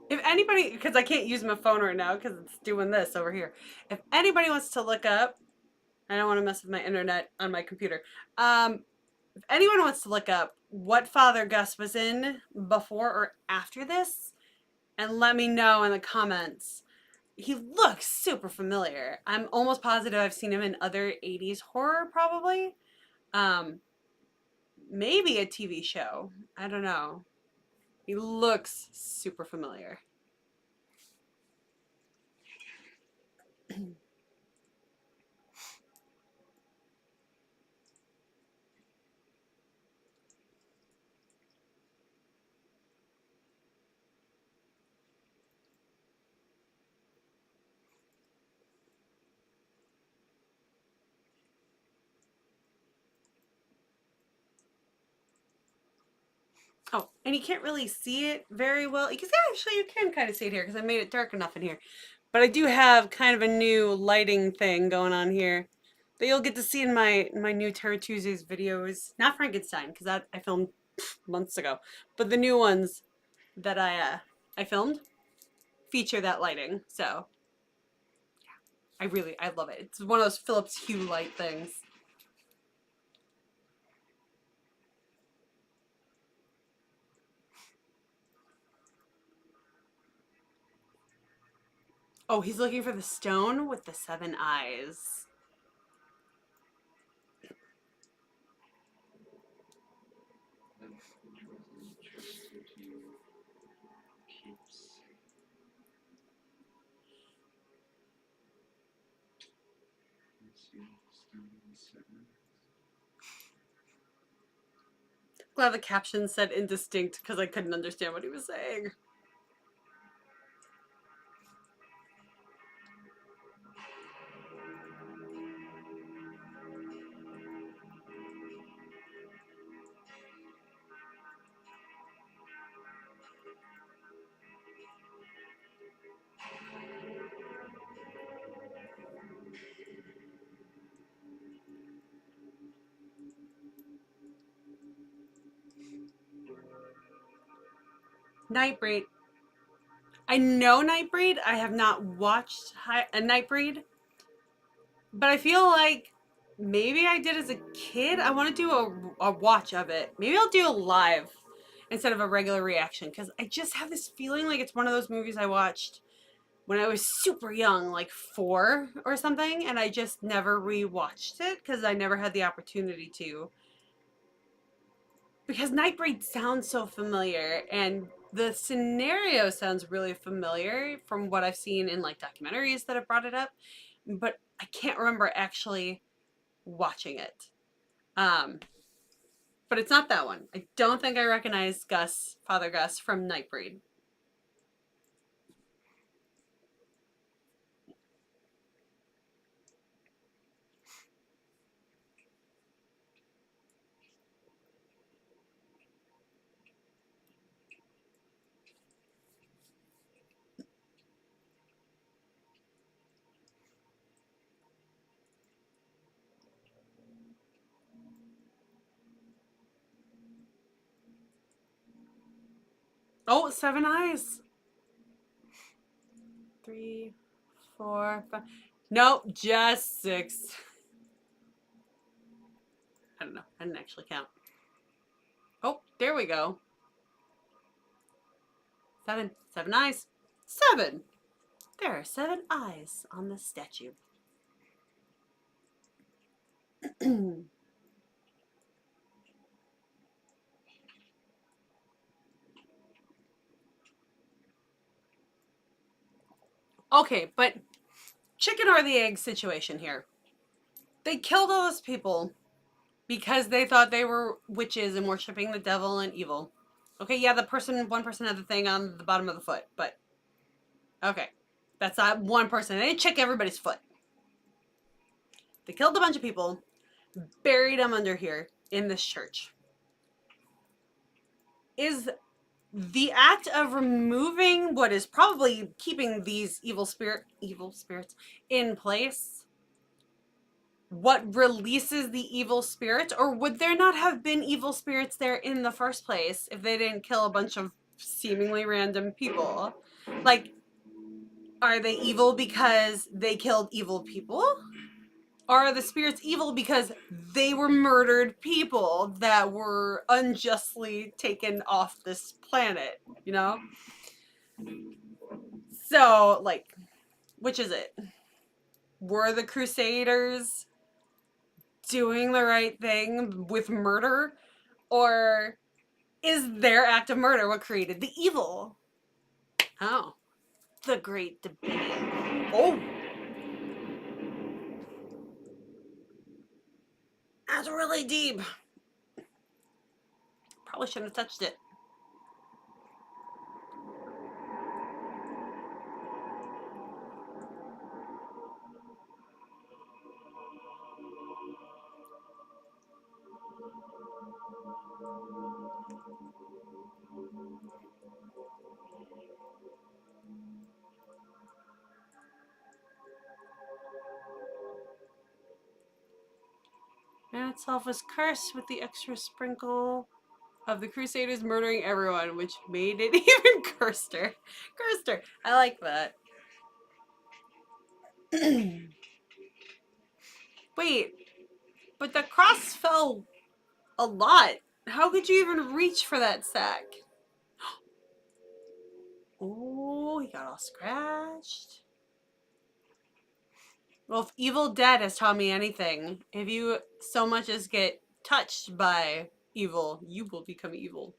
If anybody, because I can't use my phone right now because it's doing this over here. If anybody wants to look up, I don't want to mess with my internet on my computer. If anyone wants to look up what Father Gus was in before or after this, and let me know in the comments. He looks super familiar. I'm almost positive I've seen him in other 80s horror, probably. Maybe a TV show. I don't know. He looks super familiar. Oh, and you can't really see it very well. Because actually you can kind of see it here because I made it dark enough in here. But I do have kind of a new lighting thing going on here that you'll get to see in my new Terror Tuesdays videos. Not Frankenstein, because that I filmed months ago. But the new ones that I filmed feature that lighting. So yeah, I love it. It's one of those Philips Hue light things. Oh, he's looking for the stone with the 7 eyes. See, stone and seven. glad the caption said indistinct because I couldn't understand what he was saying. Nightbreed. I know Nightbreed. I have not watched a Nightbreed, but I feel like maybe I did as a kid. I want to do a watch of it. Maybe I'll do a live instead of a regular reaction because I just have this feeling like it's one of those movies I watched when I was super young, like 4 or something, and I just never rewatched it because I never had the opportunity to. Because Nightbreed sounds so familiar, and the scenario sounds really familiar from what I've seen in like documentaries that have brought it up, but I can't remember actually watching it. But it's not that one. I don't think I recognize Gus, Father Gus, from Nightbreed. Oh, 7 eyes. 3, 4, 5. Nope, just 6. I don't know. I didn't actually count. Oh, there we go. 7. 7 eyes. 7. There are 7 eyes on the statue. Okay, but chicken or the egg situation here. They killed all those people because they thought they were witches and worshiping the devil and evil. Okay, yeah, one person had the thing on the bottom of the foot, but okay. That's not one person. They didn't check everybody's foot. They killed a bunch of people, buried them under here in this church. Is the act of removing what is probably keeping these evil spirits in place what releases the evil spirits, or would there not have been evil spirits there in the first place if they didn't kill a bunch of seemingly random people? Like, are they evil because they killed evil people? Or are the spirits evil because they were murdered people that were unjustly taken off this planet, you know? So, like, which is it? Were the Crusaders doing the right thing with murder? Or is their act of murder what created the evil? Oh, the great debate. Oh, that's really deep. Probably shouldn't have touched it. Man itself was cursed with the extra sprinkle of the Crusaders murdering everyone, which made it even curster. Curster. I like that. Wait, but the cross fell a lot. How could you even reach for that sack? Oh, he got all scratched. Well, if Evil Dead has taught me anything, if you so much as get touched by evil, you will become evil.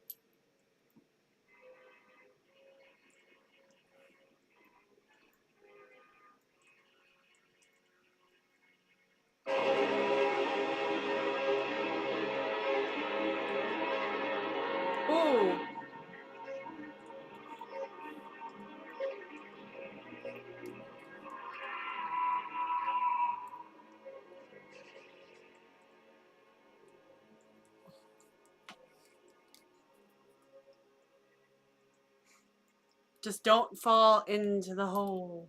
Just don't fall into the hole.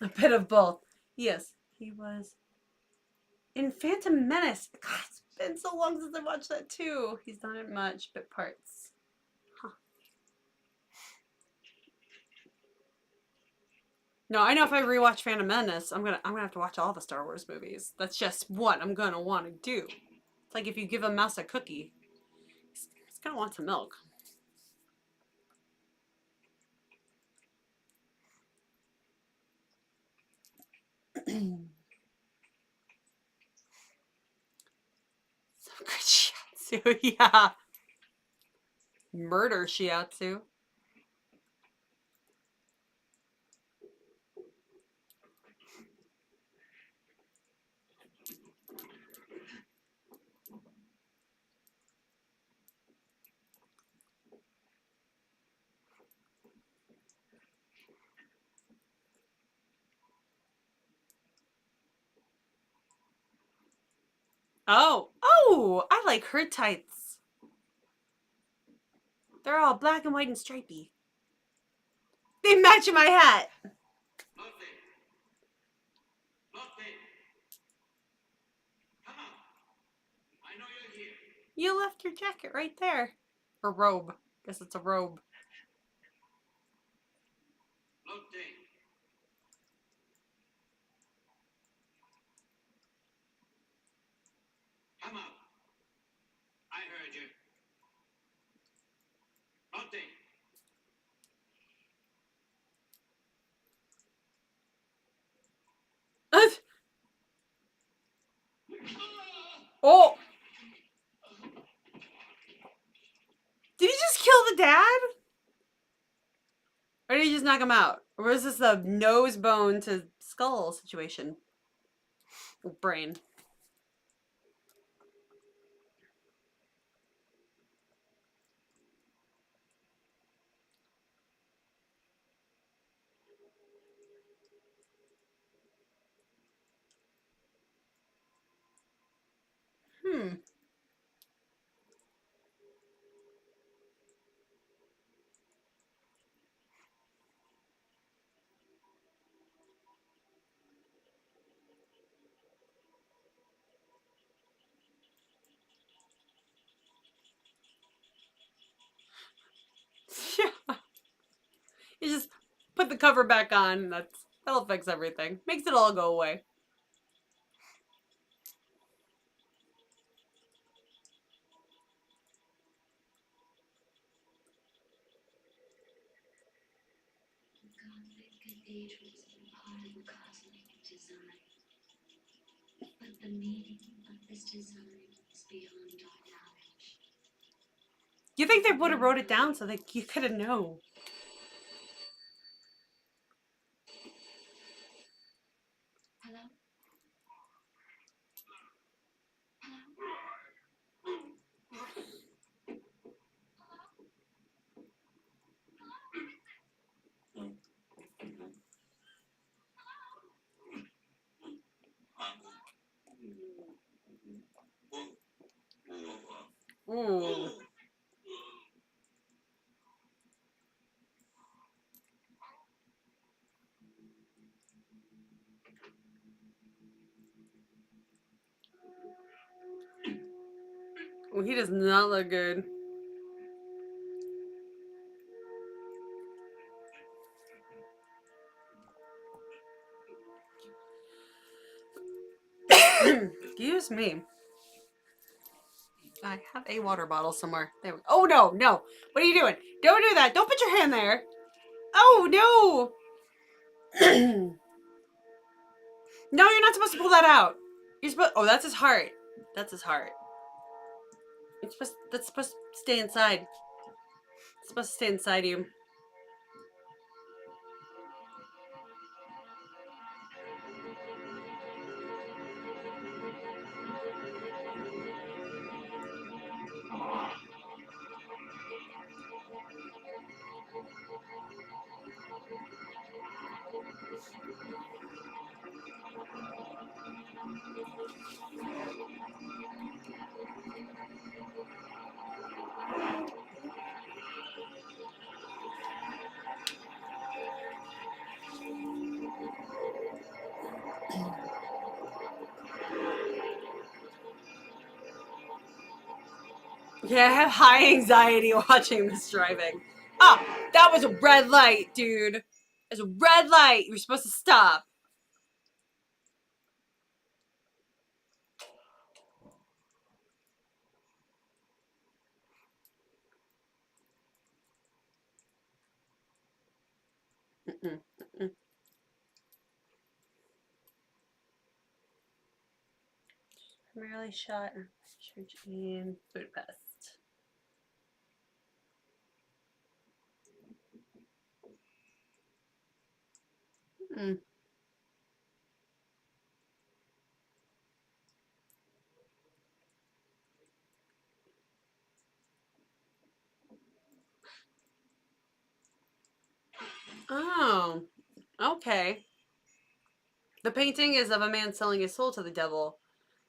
A bit of both. Yes, he was in Phantom Menace. God, it's been so long since I watched that too. He's not in much, but parts. Huh. No, I know if I rewatch Phantom Menace, I'm gonna have to watch all the Star Wars movies. That's just what I'm gonna want to do. It's like if you give a mouse a cookie, it's gonna want some milk. Some good shiatsu, yeah. Murder shiatsu. Oh, I like her tights. They're all black and white and stripy. They match my hat. Lotte! Lotte! Come out! I know you're here. You left your jacket right there. Or robe. Guess it's a robe. Lotte! Come out! I heard you. Lotte! Oh! Did he just kill the dad? Or did he just knock him out? Or was this a nose bone to skull situation? Brain. Hmm. Yeah. You just put the cover back on. That'll fix everything. Makes it all go away. Gothic cathedrals are part of cosmic design. But the meaning of this design is beyond our knowledge. You think they would have wrote it down so that you could have known? Hello? Ooh. Ooh, he does not look good. Excuse me. I have a water bottle somewhere. There we go. Oh, no, no. What are you doing? Don't do that. Don't put your hand there. Oh, no. No, you're not supposed to pull that out. You're supposed. Oh, that's his heart. That's his heart. That's supposed to stay inside. It's supposed to stay inside you. Yeah, I have high anxiety watching this driving. Oh, that was a red light, dude. It's a red light. You're supposed to stop. Mm-mm, mm-mm. Primarily shot in church in Budapest. Mm. Oh, okay. The painting is of a man selling his soul to the devil.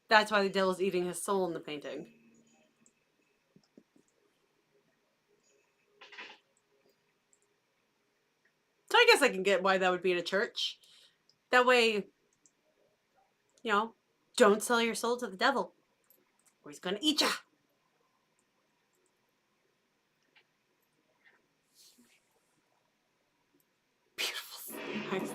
That's why the devil's eating his soul in the painting. So I guess I can get why that would be in a church. That way, you know, don't sell your soul to the devil, or he's gonna eat ya. Beautiful. Nice.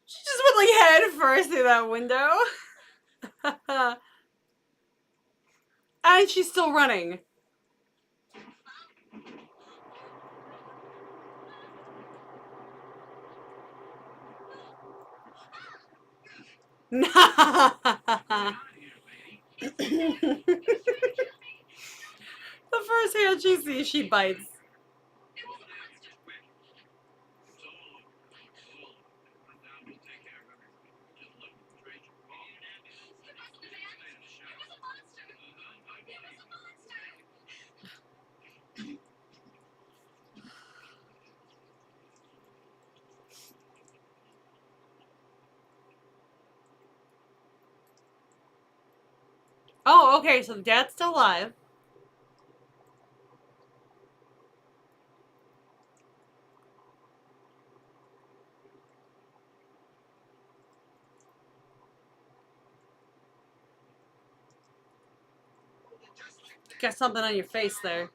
She just went like head first through that window. And she's still running. The first hand she sees, she bites. Oh, okay, so the dad's still alive. Got something on your face there.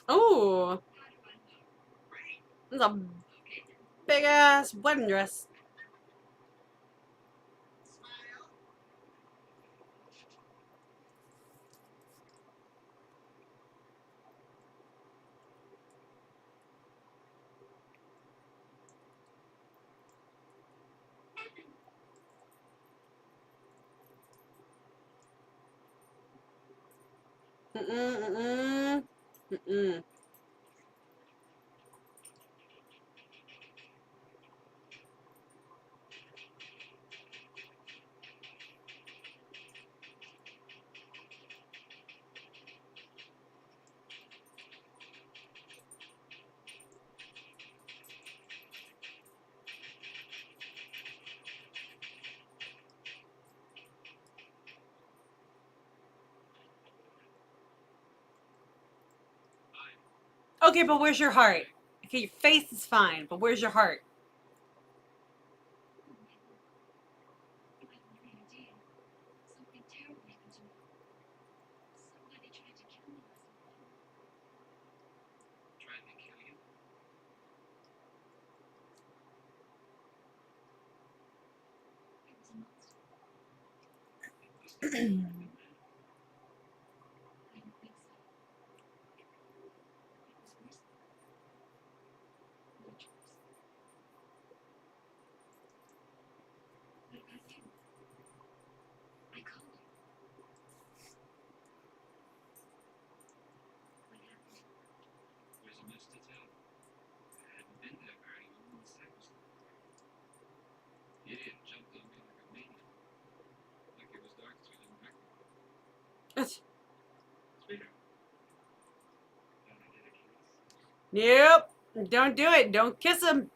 Oh, that's a big ass wedding dress. Mm-mm, mm-mm, mm-mm. Okay, but where's your heart? Okay, your face is fine, but where's your heart? You have no idea. Something terrible happened to me. Somebody tried to kill me last night. Trying to kill you? It was a monster. It must have been a man. I don't think so. It was worse than that. Much worse. Nope. Don't do it. Don't kiss him.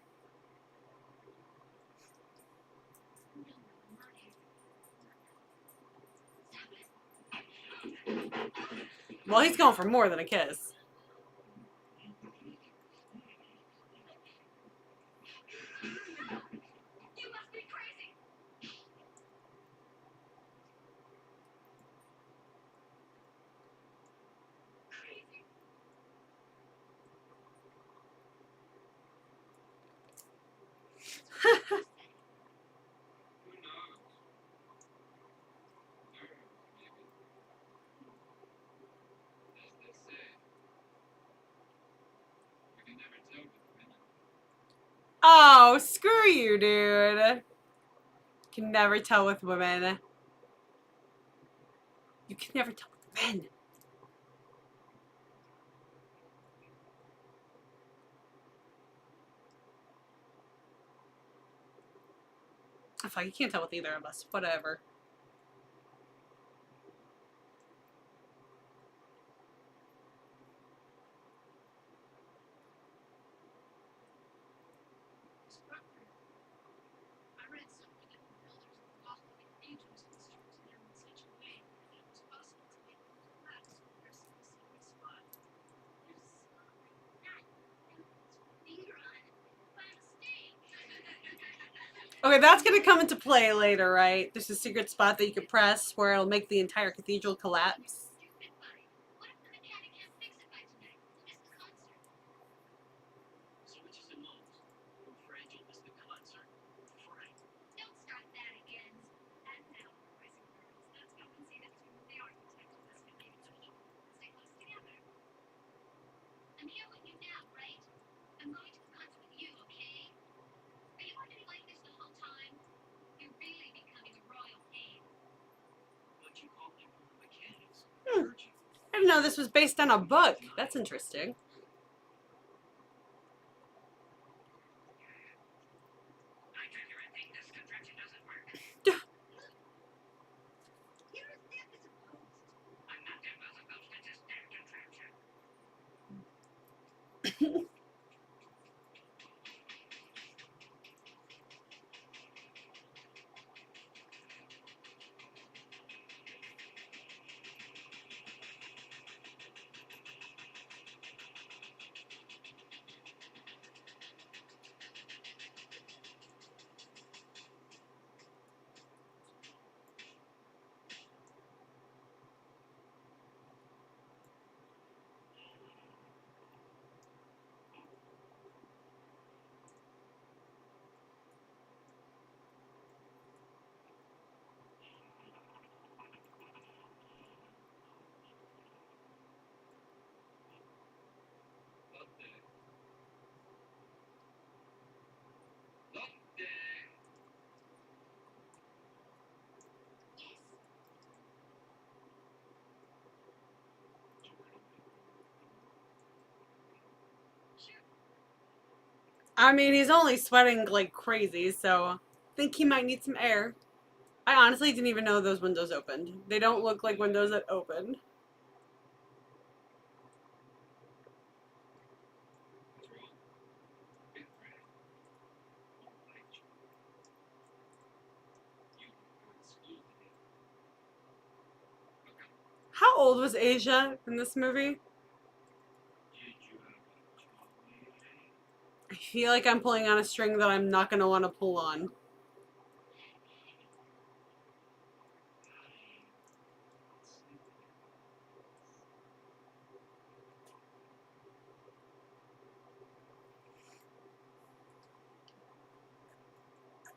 No, no, I'm not here. Stop it. Well, he's going for more than a kiss. You must be crazy. Crazy. Who knows? Nerves, maybe. As they say, you can never tell with women. Oh, screw you, dude. Can never tell with women. You can never tell with men. I feel like you can't tell with either of us. Whatever. I read somewhere that the builders of Gotham cathedrals constructed them in such a way that it was possible to make them collapse when pressing a secret spot. There's that finger on by mistake. Okay, that's gonna come into play later, right? There's a secret spot that you can press where it'll make the entire cathedral collapse. Stupid buddy. What if the mechanic can't fix it by tonight? We'll miss the concert. So which is it most? We're afraid you'll miss the concert? Frank. Don't start that again. And now, boys and girls, let's go and see the tomb of the architect of this cathedral. Stay close together. I'm here with you now, right? I'm going to the concert with you, okay? Are you going to be like this the whole time? You're really becoming a royal pain. But you called him one of the mechanics. Hmm. Heard you. I didn't know this was based on a book. That's interesting. I tell you, I think this contraption doesn't work. You're as deaf as a post. I'm not deaf as a ghost. It's a damn contraption. Lotte. Lotte! Yes. Sure. I mean, he's only sweating like crazy, so I think he might need some air. I honestly didn't even know those windows opened. They don't look like windows that open. What's wrong? Been Frank. You liked you. You were in school together. Look, How old was Asia in this movie? did you have a job, Maire? I feel like I'm pulling on a string that I'm not going to want to pull on.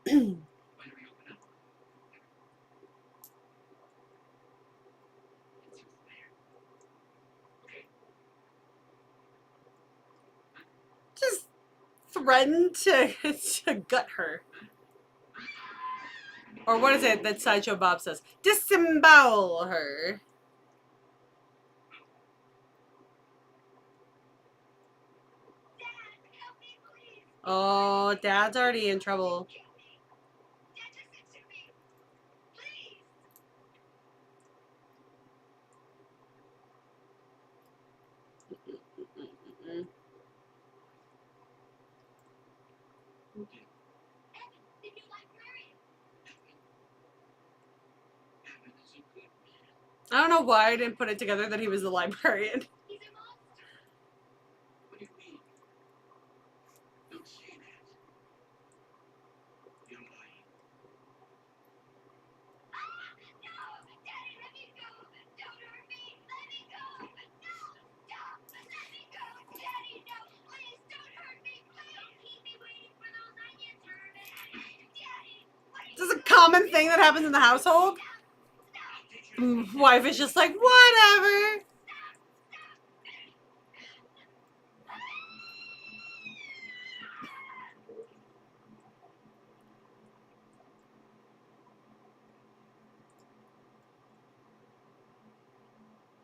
When do we open up? It's just there. Okay. Just threaten to, to gut her. Or what is it that Sideshow Bob says? Disembowel her. Dad, help me, please. Oh, Dad's already in trouble. Kill me. Dad, just answer me. Please. Mm-mm. I don't know why I didn't put it together that he was the librarian. He's a monster. What do you mean? Don't say that. You're lying. Ah! No! Daddy, let me go! Don't hurt me! Let me go! No! Stop! Let me go! Daddy, no! Please don't hurt me! Please don't keep me waiting for those onions, Herman! Daddy! What are you This is a common thing that happens in the household. Wife is just like, whatever.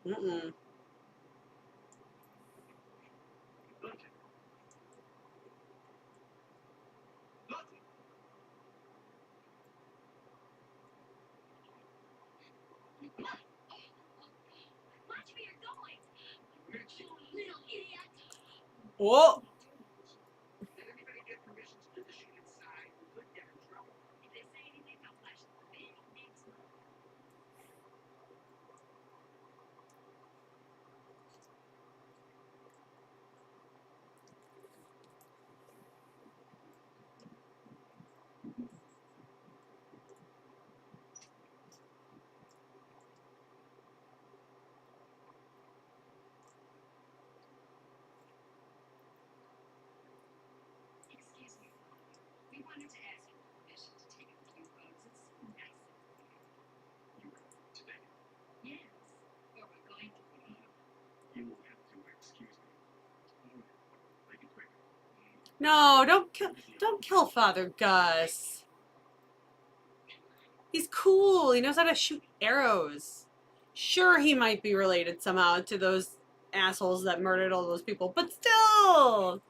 Mm-mm. Lotte. Lotte. Watch where you're going! You little idiot! Whoa. Did anybody get permission to do the shit inside? We could get in trouble. If they say anything, don't flash the big names. Excuse me. We wanted to ask you permission to take a few photos. It's so nice of you. You were today. Yes, but we're going to put on. You will have to excuse me. All right. Make it quick. No, don't kill Father Gus. He's cool. He knows how to shoot arrows. Sure, he might be related somehow to those assholes that murdered all those people, but still.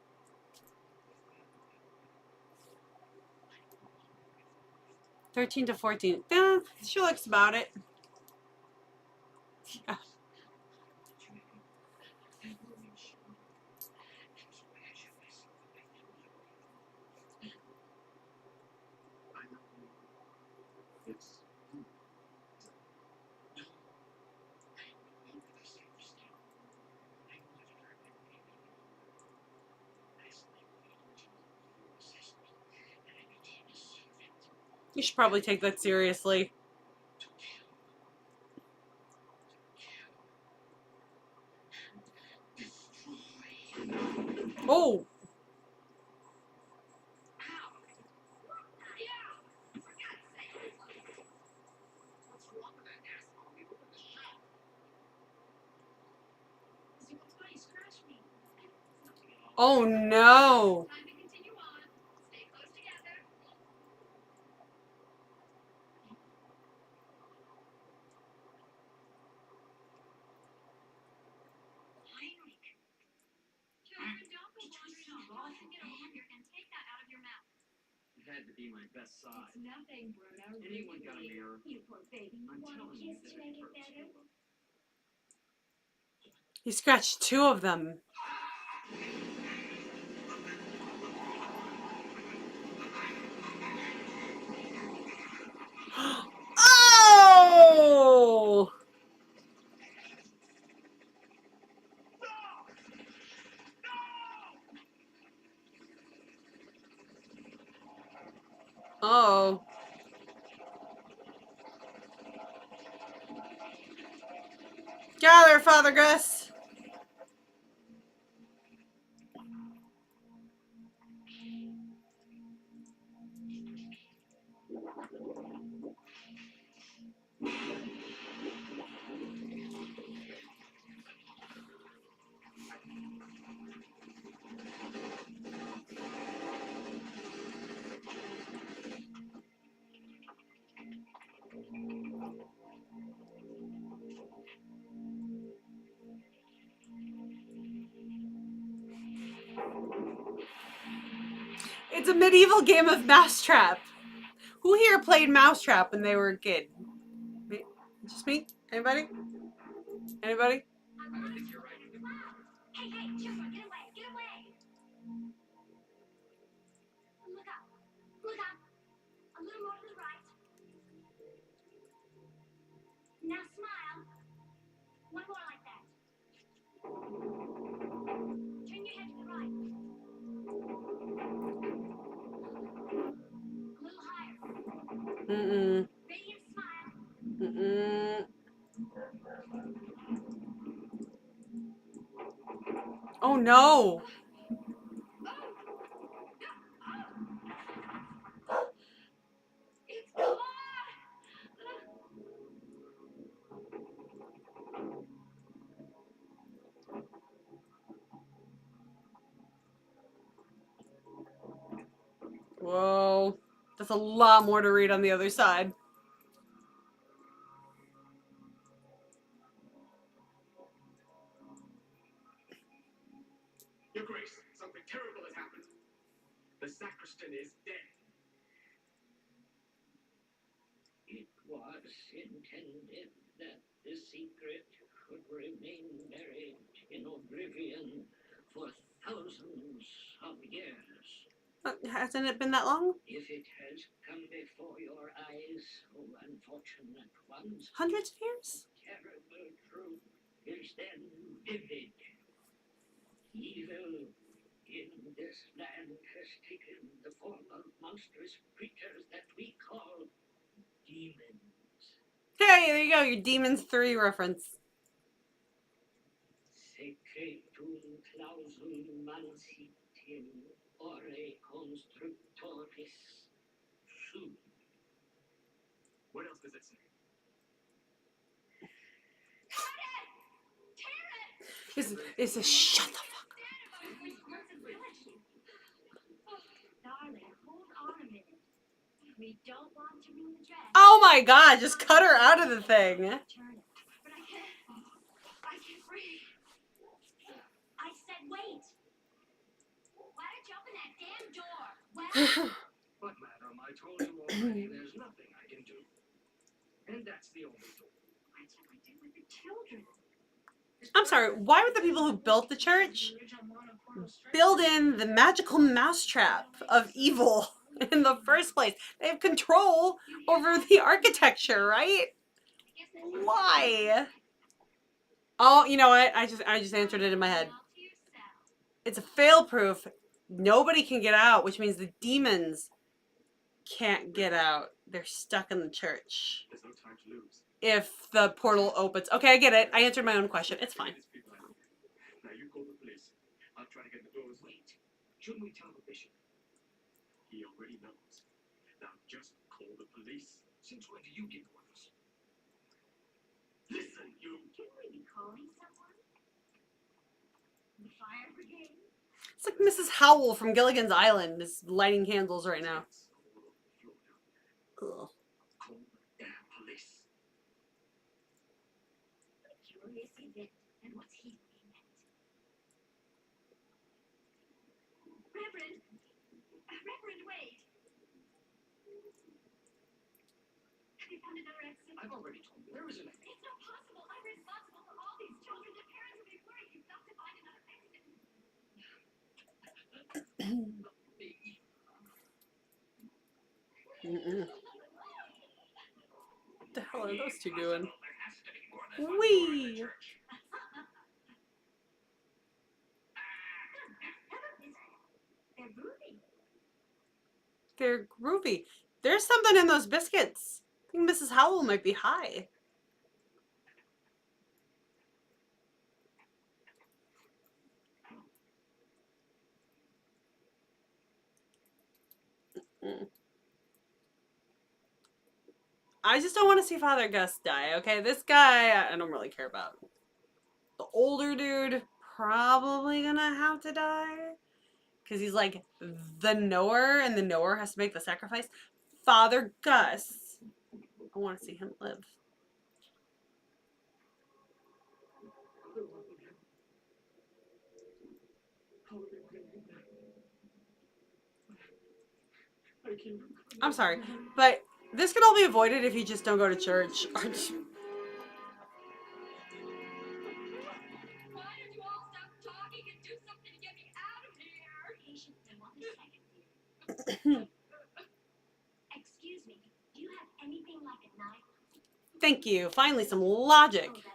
13 to 14. Yeah, she looks about it. Yeah. I know it's you. No. What did I say just now? I wanted her to be me. Last night when I told you you possessed me, and I became a servant You should probably take that seriously. to kill, destroy. Oh, What's wrong with that asshole? We opened the shop. See, that's why you scratched me. oh no. Time to continue on. Stay close together. Heinrich. Children, don't go wandering off. Get over here and take that out of your mouth. It had to be my best side. It's nothing, Bruno. Anyone got a mirror? You poor baby. You I'm want a telling you kiss that to make it it hurts. better? He scratched two of them. Oh! Oh. Gather, Father Gus. It's a medieval game of mousetrap. Who here played mousetrap when they were a kid? Me? Just me? Anybody? Anybody? I think you're right. Hey, hey, children, get away, get away! Look up, look up. A little more to the right. Now smile. Mm-mm. Radiant smile. Mm-mm. Oh no! It's gone. Whoa. That's a lot more to read on the other side. Your Grace, something terrible has happened. The sacristan is dead. It was intended that the secret should remain buried in oblivion for thousands of years. Hasn't it been that long? If it has come before your eyes, oh unfortunate ones, Hundreds of years? terrible truth is then vivid. Evil in this land has taken the form of monstrous creatures that we call demons. Hey, there you go, your Demons 3 reference. Secretum clausum mansitim ore constructoris sum. What else does it say? It's a shut the fuck. Darling, hold on a minute. We don't want to ruin the dress. Oh my god, just cut her out of the thing. Turn it. But I can't. I can't breathe. I said wait. Why don't you open that damn door? Well, But, madam, I told you already there's nothing I can do. And that's the only door. what shall I do with the children? I'm sorry, why would the people who built the church build in the magical mousetrap of evil in the first place? They have control over the architecture, right? I guess that's Why? Oh, you know what? I just answered it in my head. all to yourself. It's a fail-proof. Nobody can get out, which means the demons can't get out. They're stuck in the church. There's no time to lose. If the portal opens. Okay, I get it. I answered my own question. It's fine. These people out here. Now you call the police. I'll try to get the doors. Wait. Shouldn't we tell the bishop? He already knows. Now just call the police. Since when do you give orders? Listen, you. Shouldn't we be calling someone? The fire brigade? It's like Mrs. Howell from Gilligan's Island is lighting candles right now. Ugh. Call the damn police. What a curious event. And what's he looking at? Reverend! Reverend, wait! Have you found another exit? I've already told you there isn't any. It's not possible. I'm responsible for all these children. The parents will be worried. You've got to find another exit. Mm-mm. What the hell are those two doing? There has to be more than one door in the Whee! church. They're moving. They're groovy. There's something in those biscuits. I think Mrs. Howell might be high. Mm. I just don't want to see Father Gus die, okay? This guy, I don't really care about. The older dude, probably gonna have to die. Because he's like the knower, and the knower has to make the sacrifice. Father Gus, I want to see him live. I'm sorry, but this can all be avoided if you just don't go to church. Why don't you all stop talking and do something to get me out of here? Patient, I want the second. Excuse me, do you have anything like a knife? Thank you. Finally, some logic. Oh, that'll do.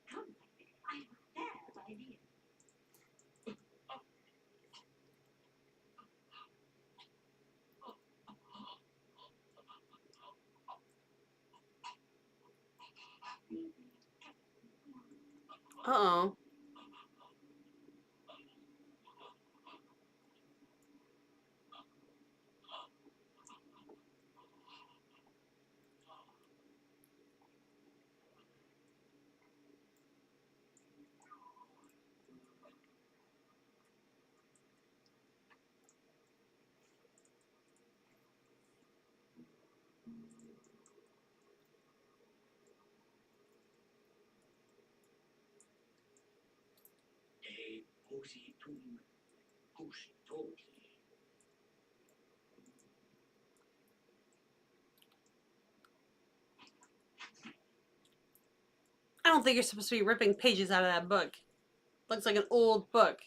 Come, I have a fab idea. Uh-oh. De positum custodia. I don't think you're supposed to be ripping pages out of that book. Looks like an old book.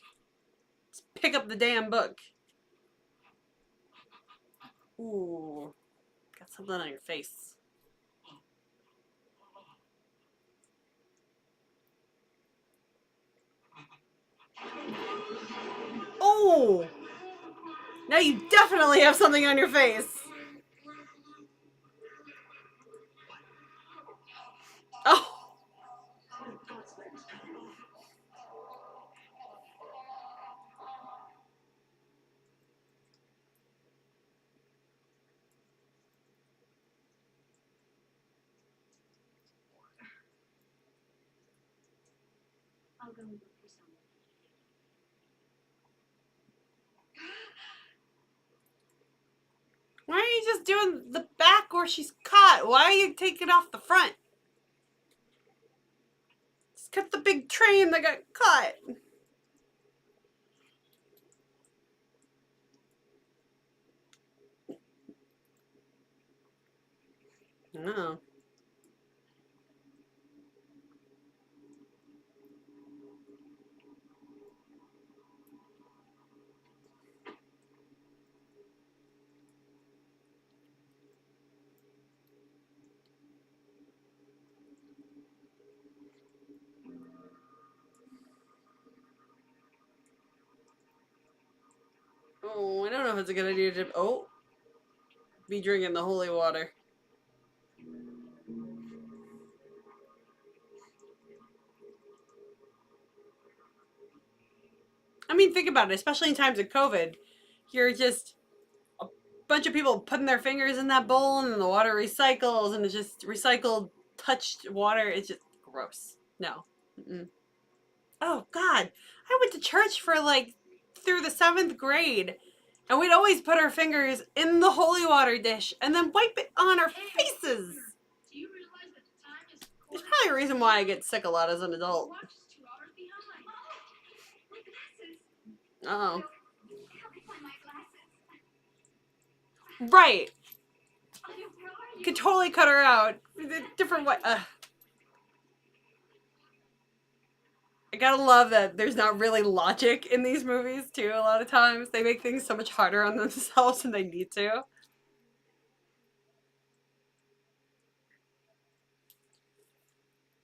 Just pick up the damn book. Ooh. Got something on your face. Oh! Now you definitely have something on your face. Oh! I'll go and look for someone. Why are you just doing the back where she's caught? Why are you taking off the front? Just cut the big train that got caught. No. Oh, I don't know if it's a good idea to... Oh. Be drinking the holy water. I mean, think about it. Especially in times of COVID. You're just... a bunch of people putting their fingers in that bowl and the water recycles and it's just recycled touched water. It's just gross. No. Mm-mm. Oh God, I went to church for like through the 7th grade, and we'd always put our fingers in the holy water dish and then wipe it on our faces. Do you realize that the time is There's probably a reason why I get sick a lot as an adult. watch is 2 hours behind? Oh, my glasses. Oh, Help me find my glasses. right. Oh, where are you? Could totally cut her out. Different way. I gotta love that there's not really logic in these movies too. A lot of times they make things so much harder on themselves than they need to.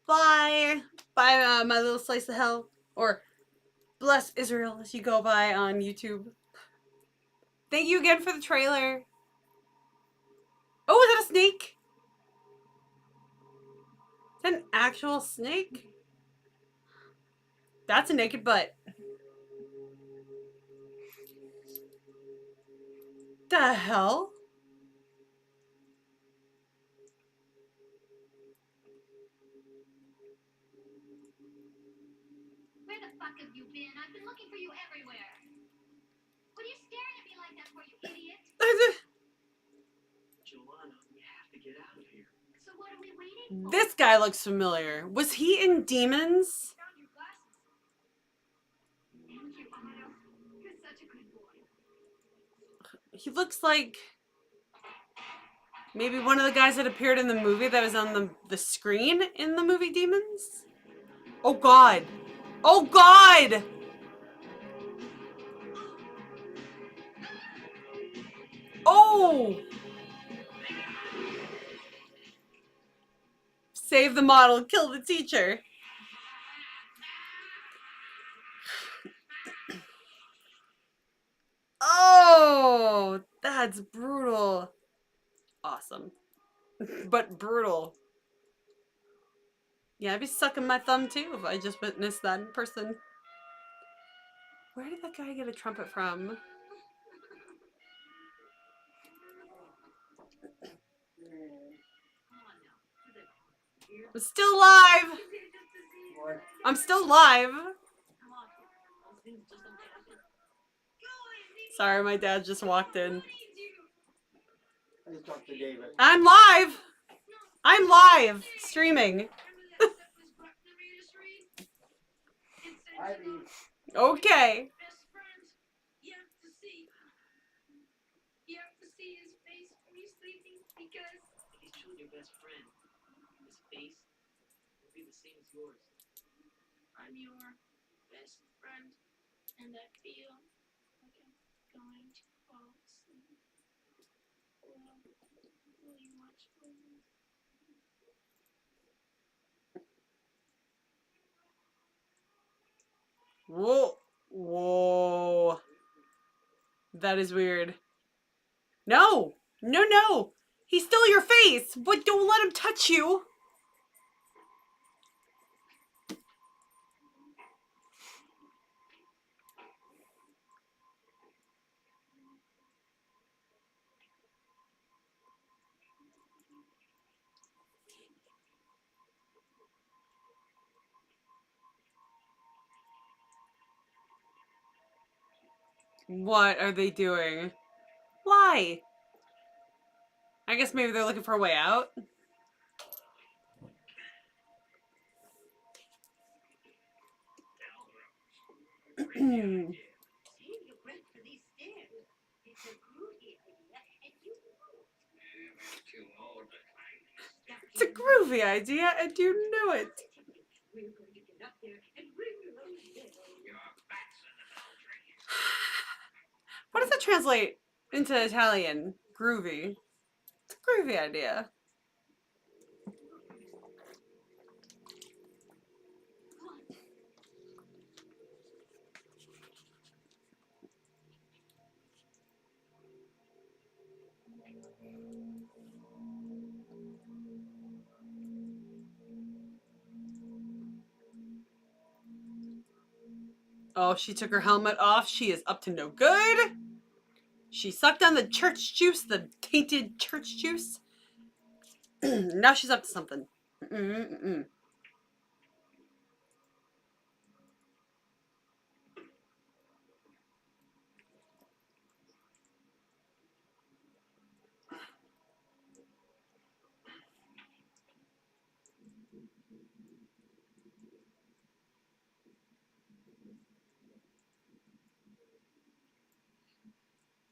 Bye, bye, my little slice of hell, or bless Israel as you go by on YouTube. Thank you again for the trailer. Oh, is that a snake? Is that an actual snake? That's a naked butt. The hell? Where the fuck have you been? I've been looking for you everywhere. What are you staring at me like that for, you idiot? Joanna, we have to get out of here. So what are we waiting for? This guy looks familiar. Was he in Demons? Found your glasses. Thank you, Otto. You're such a good boy. He looks like maybe one of the guys that appeared in the movie that was on the screen in the movie Demons? Oh God. Oh God! Oh! Save the model, kill the teacher. Oh! That's brutal. Awesome. But brutal. Yeah, I'd be sucking my thumb too if I just witnessed that in person. Where did that guy get a trumpet from? I'm still live! I'm still live! Sorry, my dad just walked in. I just talked to David. I'm live! I'm live! Streaming. Ivy. Okay. Best friend. You have to see. You have to see his face when he's sleeping because If he's truly your best friend, his face will be the same as yours. I'm your best friend and I feel like I'm going to fall asleep. Well, will you watch for me? Whoa. Whoa. That is weird. No! No, no! He's still your face! But don't let him touch you! What are they doing? Why? I guess maybe they're looking for a way out. Save your breath for these stairs. It's a groovy idea, and you know It's a groovy idea, and you know it. we're going to get up there and ring those bells. What does that translate into Italian? Groovy. It's a groovy idea. Oh, she took her helmet off. She is up to no good. She sucked on the church juice, the tainted church juice. Now she's up to something. Mm-mm-mm.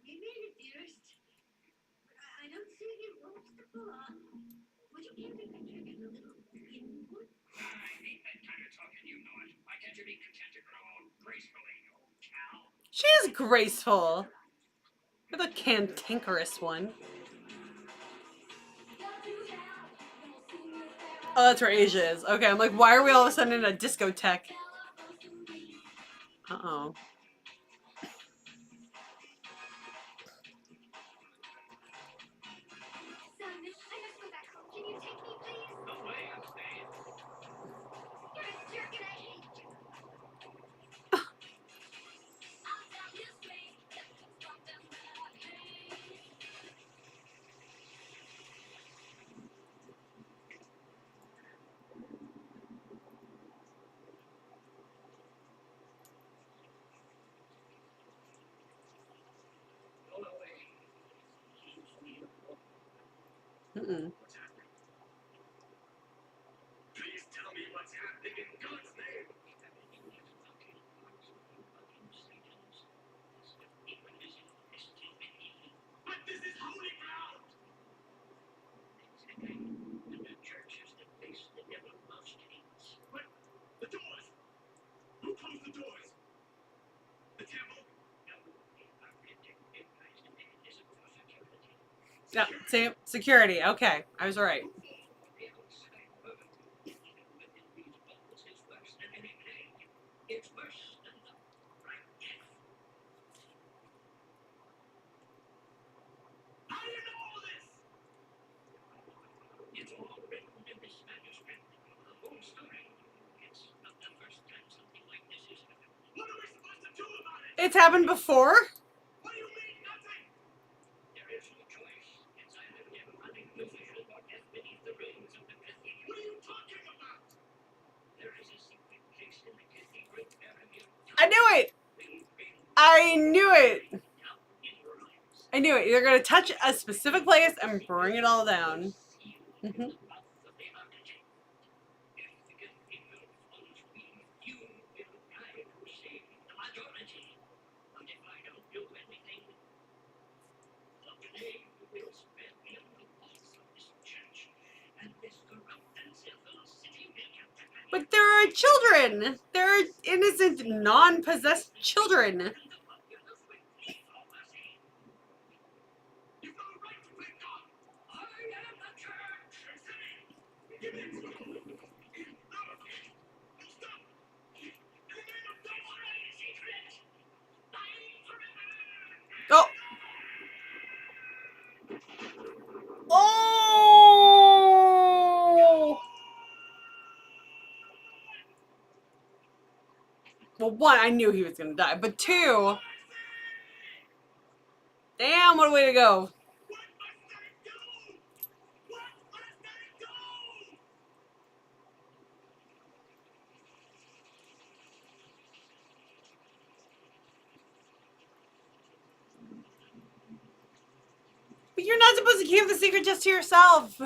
We made it, dearest. I don't see any ropes to pull on. Would you care to contribute a little input? I hate that kind of talking, you know it. Why can't you be content to grow old gracefully, old cow? She is graceful. You're the cantankerous one. Oh, that's where Asia is. Okay, I'm like, why are we all of a sudden in a discotheque? Uh-oh. Simon, I have to go back home. Can you take me, please? No way, I'm staying. You're a jerk and I hate you. I'm down this way. From them Go away. Mm-mm. What's happening? Please tell me what's happening in God's name. But this is holy ground. The church is the place the devil most hates. What? The doors. Who closed the doors? The temple. Yep, same security. Okay, I was right. It's worse than the right death. How do you know all this? It's all written in this manuscript. The whole story It's happened before? What do you mean, nothing? There is no choice. Inside of him, running the official or death beneath the ruins of the cathedral. What are you talking about? There is a secret place in the cathedral area. I knew it! I knew it! I knew it. You're gonna touch a specific place and bring it all down. Mhm. But there are children! There are innocent, non-possessed children. You've got a right to pick up. I am the church. Give me a secret. No. No, stop. In the name of God, I am secret. Dying forever. Oh! Oh! Well, one, I knew he was gonna die, but two, damn, what a way to go. What must I do? What must I do? But you're not supposed to keep the secret just to yourself.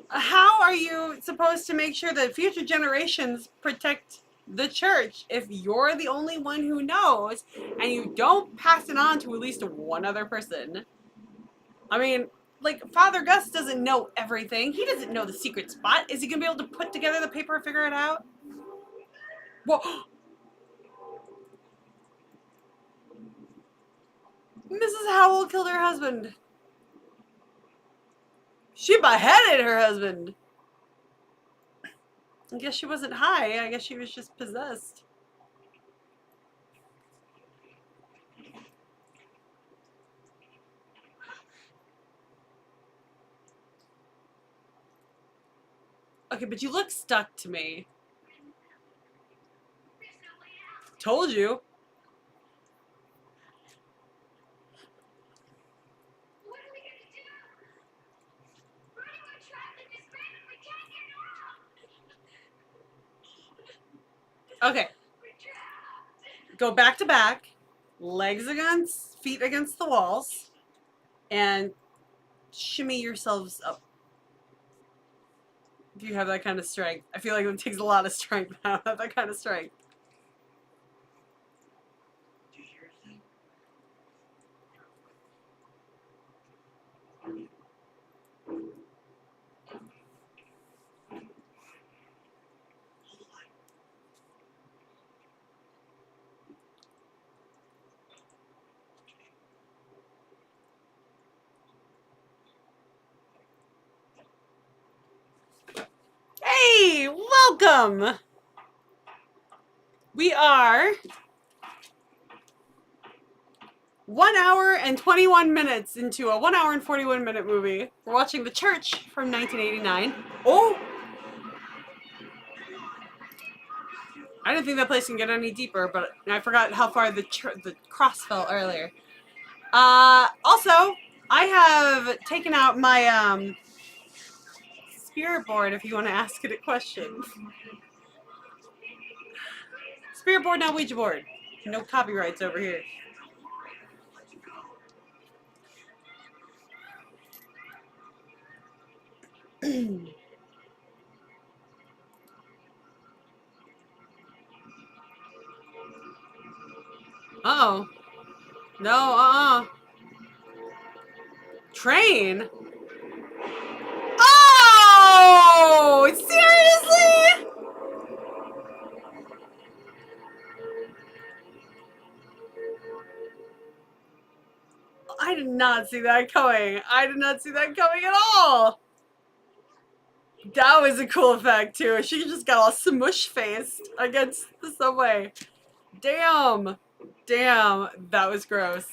How are you supposed to make sure that future generations protect the church if you're the only one who knows and you don't pass it on to at least one other person? I mean, like, Father Gus doesn't know everything. He doesn't know the secret spot. Is he gonna be able to put together the paper and figure it out? Whoa! Mrs. Howell killed her husband. She beheaded her husband. I guess she wasn't high. I guess she was just possessed. Okay, but you look stuck to me. There's no way out. Told you. What are we gonna do? We're trapped in this grave and we can't get out. Okay, We're trapped. go back to back, legs against, feet against the walls, and shimmy yourselves up. If you have that kind of strength. I feel like it takes a lot of strength now to have that kind of strength. Do you hear anything? Hold on. Hey, welcome! We are 1 hour and 21 minutes into a 1 hour and 41 minute movie. We're watching The Church from 1989. Oh! I didn't think that place can get any deeper, but I forgot how far the cross fell earlier. Also, I have taken out my spirit board if you want to ask it a question. Spirit board, not Ouija board. No copyrights over here. Uh-oh. No, Train? Oh! Seriously? I did not see that coming. I did not see that coming at all. That was a cool effect too. She just got all smush faced against the subway. Damn. Damn. That was gross.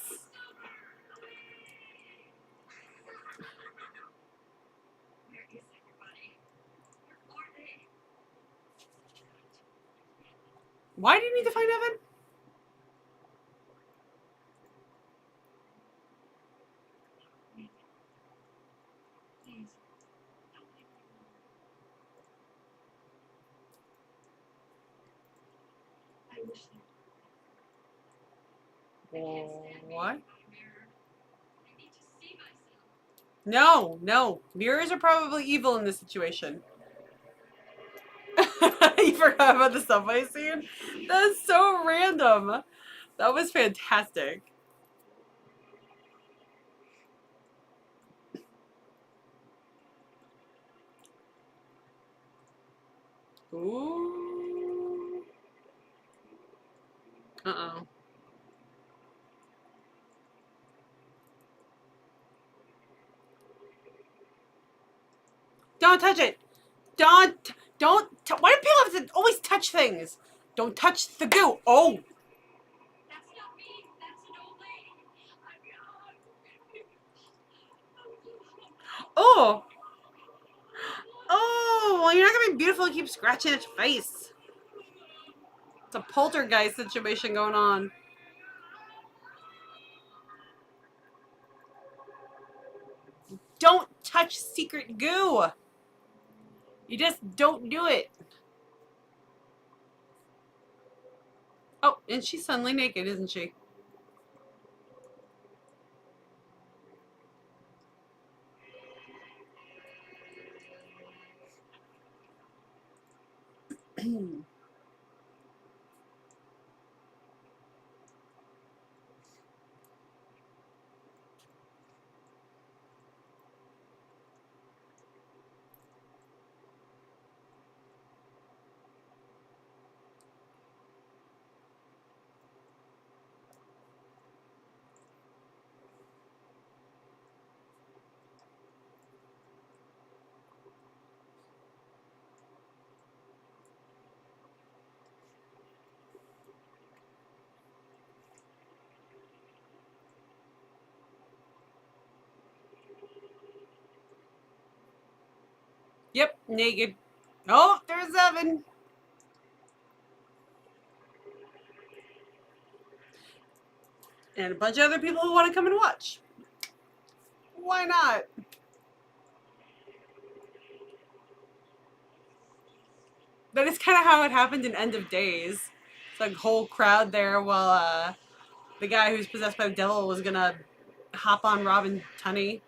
Where is everybody? Where are they? Why do you need to find Evan? Please, don't leave me alone. I wish that I can't stand being What? in my mirror. I need to see myself. No, no. Mirrors are probably evil in this situation. You forgot about the subway scene? That's so random. That was fantastic. Ooh. Uh-oh. Don't touch it. Don't. Why do people have to always touch things? Don't touch the goo. Oh. That's not me. That's an old lady. I'm young. Oh. Oh. Well, you're not gonna be beautiful. Keep scratching its face. It's a poltergeist situation going on. Don't touch secret goo. You just don't do it. Oh, and she's suddenly naked, isn't she? Yep, naked. Oh, there's Evan. And a bunch of other people who want to come and watch. Why not? That is kind of how it happened in End of Days. It's like a whole crowd there while the guy who's possessed by the devil was gonna hop on Robin Tooney.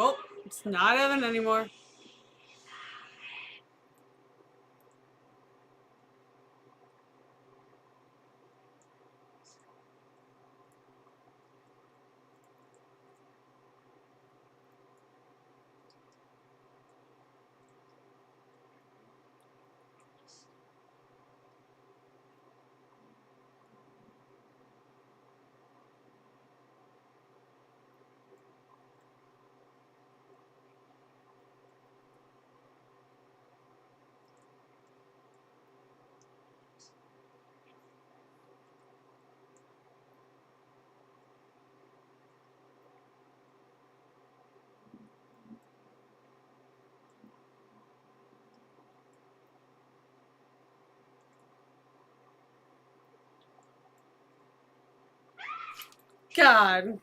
Oh, it's not Evan anymore. God.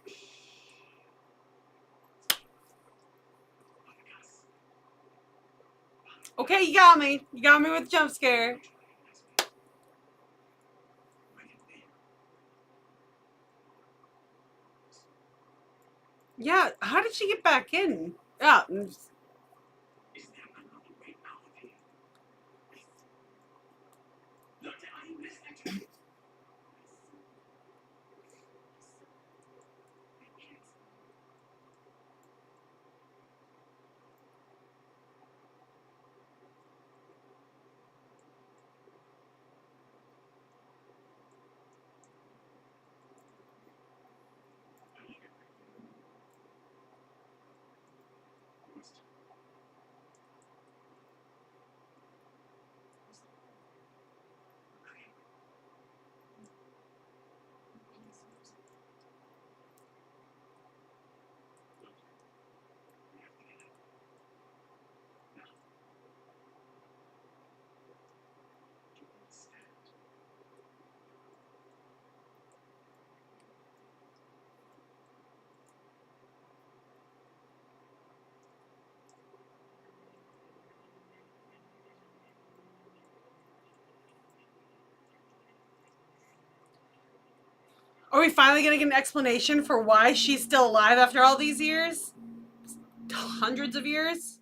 Okay, you got me. You got me with the jump scare. Yeah, how did she get back in? Yeah, Is there another way out of here? Doctor, are you listening to me? Are we finally gonna get an explanation for why she's still alive after all these years? Hundreds of years?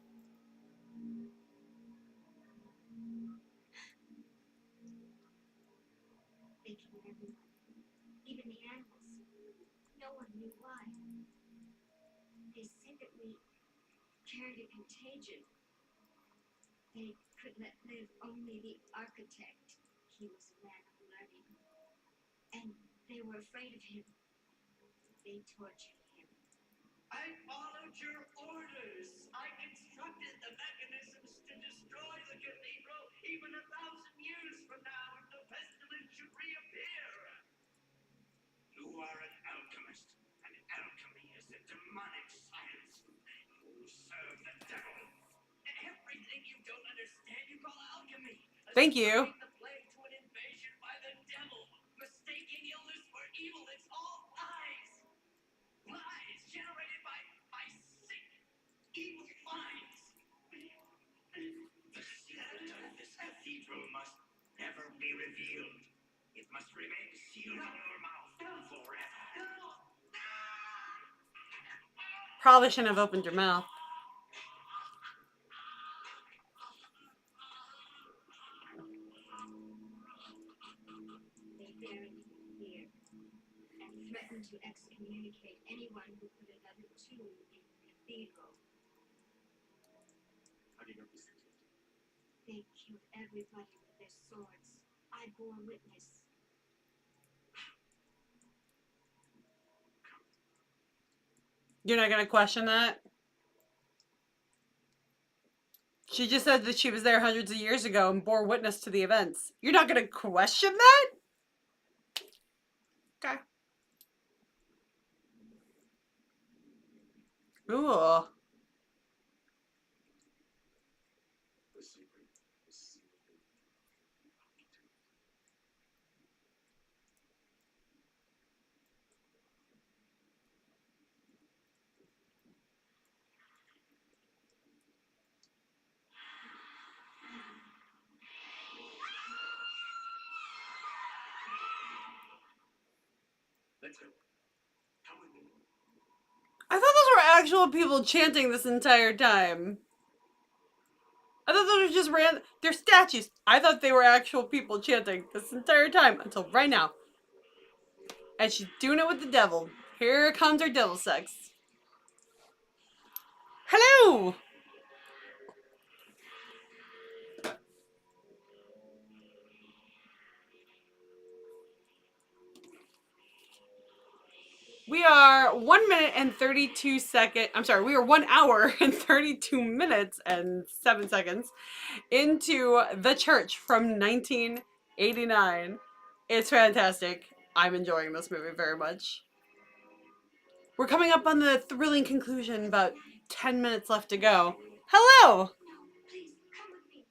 They killed everyone, even the animals. No one knew why. They said that we carried a contagion. They could let live only the architect. He was a man of learning. And they were afraid of him. They tortured him. I followed your orders. I constructed the mechanisms to destroy the cathedral even 1,000 years from now if the pestilence should reappear. You are an alchemist, and alchemy is a demonic science. You serve the devil. Everything you don't understand, you call alchemy. Thank you. Ascribing the plague to an invasion by the devil. Mistaking illness for evil. It's all lies. Lies generated by sick, evil minds. The secret of this cathedral must never be revealed. It must remain sealed in your mouth forever. Probably shouldn't have opened your mouth. They buried him here and threatened to excommunicate anyone who put another tomb in the cathedral. How do you know this is it? They killed everybody with their swords. I bore witness. You're not gonna question that? She just said that she was there hundreds of years ago and bore witness to the events. You're not gonna question that? Okay. Ooh. The secret is sealed in Let's go. Come with me. I thought those were actual people chanting this entire time. I thought those were just they're statues. I thought they were actual people chanting this entire time until right now. And she's doing it with the devil. Here comes her devil sex. Hello! We are 1 minute and 32 seconds. I'm sorry, we are 1 hour and 32 minutes and 7 seconds into The Church from 1989. It's fantastic. I'm enjoying this movie very much. We're coming up on the thrilling conclusion, about 10 minutes left to go. Hello! No, please, come with me.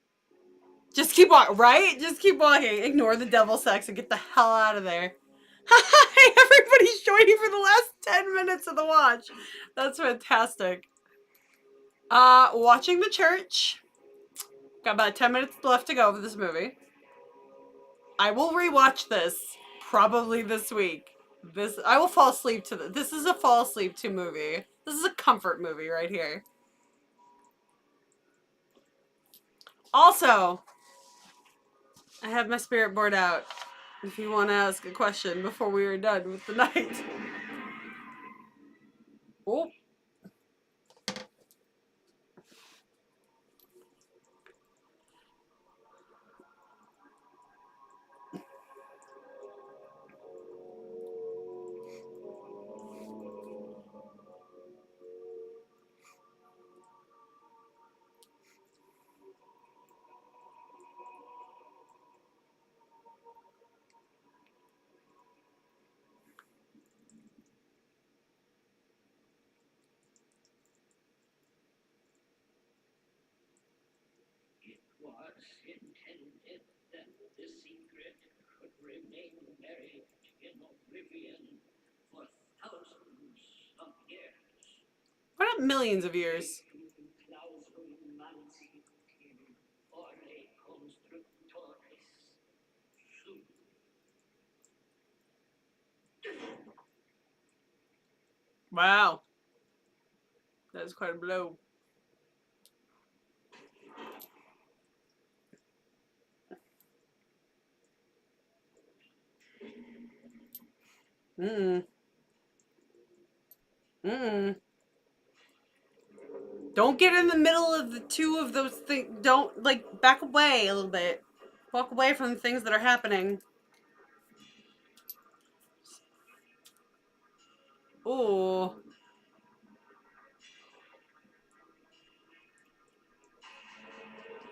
Just keep walking, right? Just keep walking. Ignore the devil sex and get the hell out of there. Hi, everybody's joining for the last 10 minutes of the watch. That's fantastic. Watching The Church. Got about 10 minutes left to go of this movie. I will rewatch this probably this week. I will fall asleep to this. This is a fall asleep to movie. This is a comfort movie right here. Also, I have my spirit board out if you want to ask a question before we are done with the night. Oh. It was intended that the secret could remain buried in oblivion for thousands of years. Why not millions of years? Wow. That was quite a blow. Mm-mm. Mm-mm. Don't get in the middle of the two of those things. Don't, like, back away a little bit. Walk away from the things that are happening. Ooh.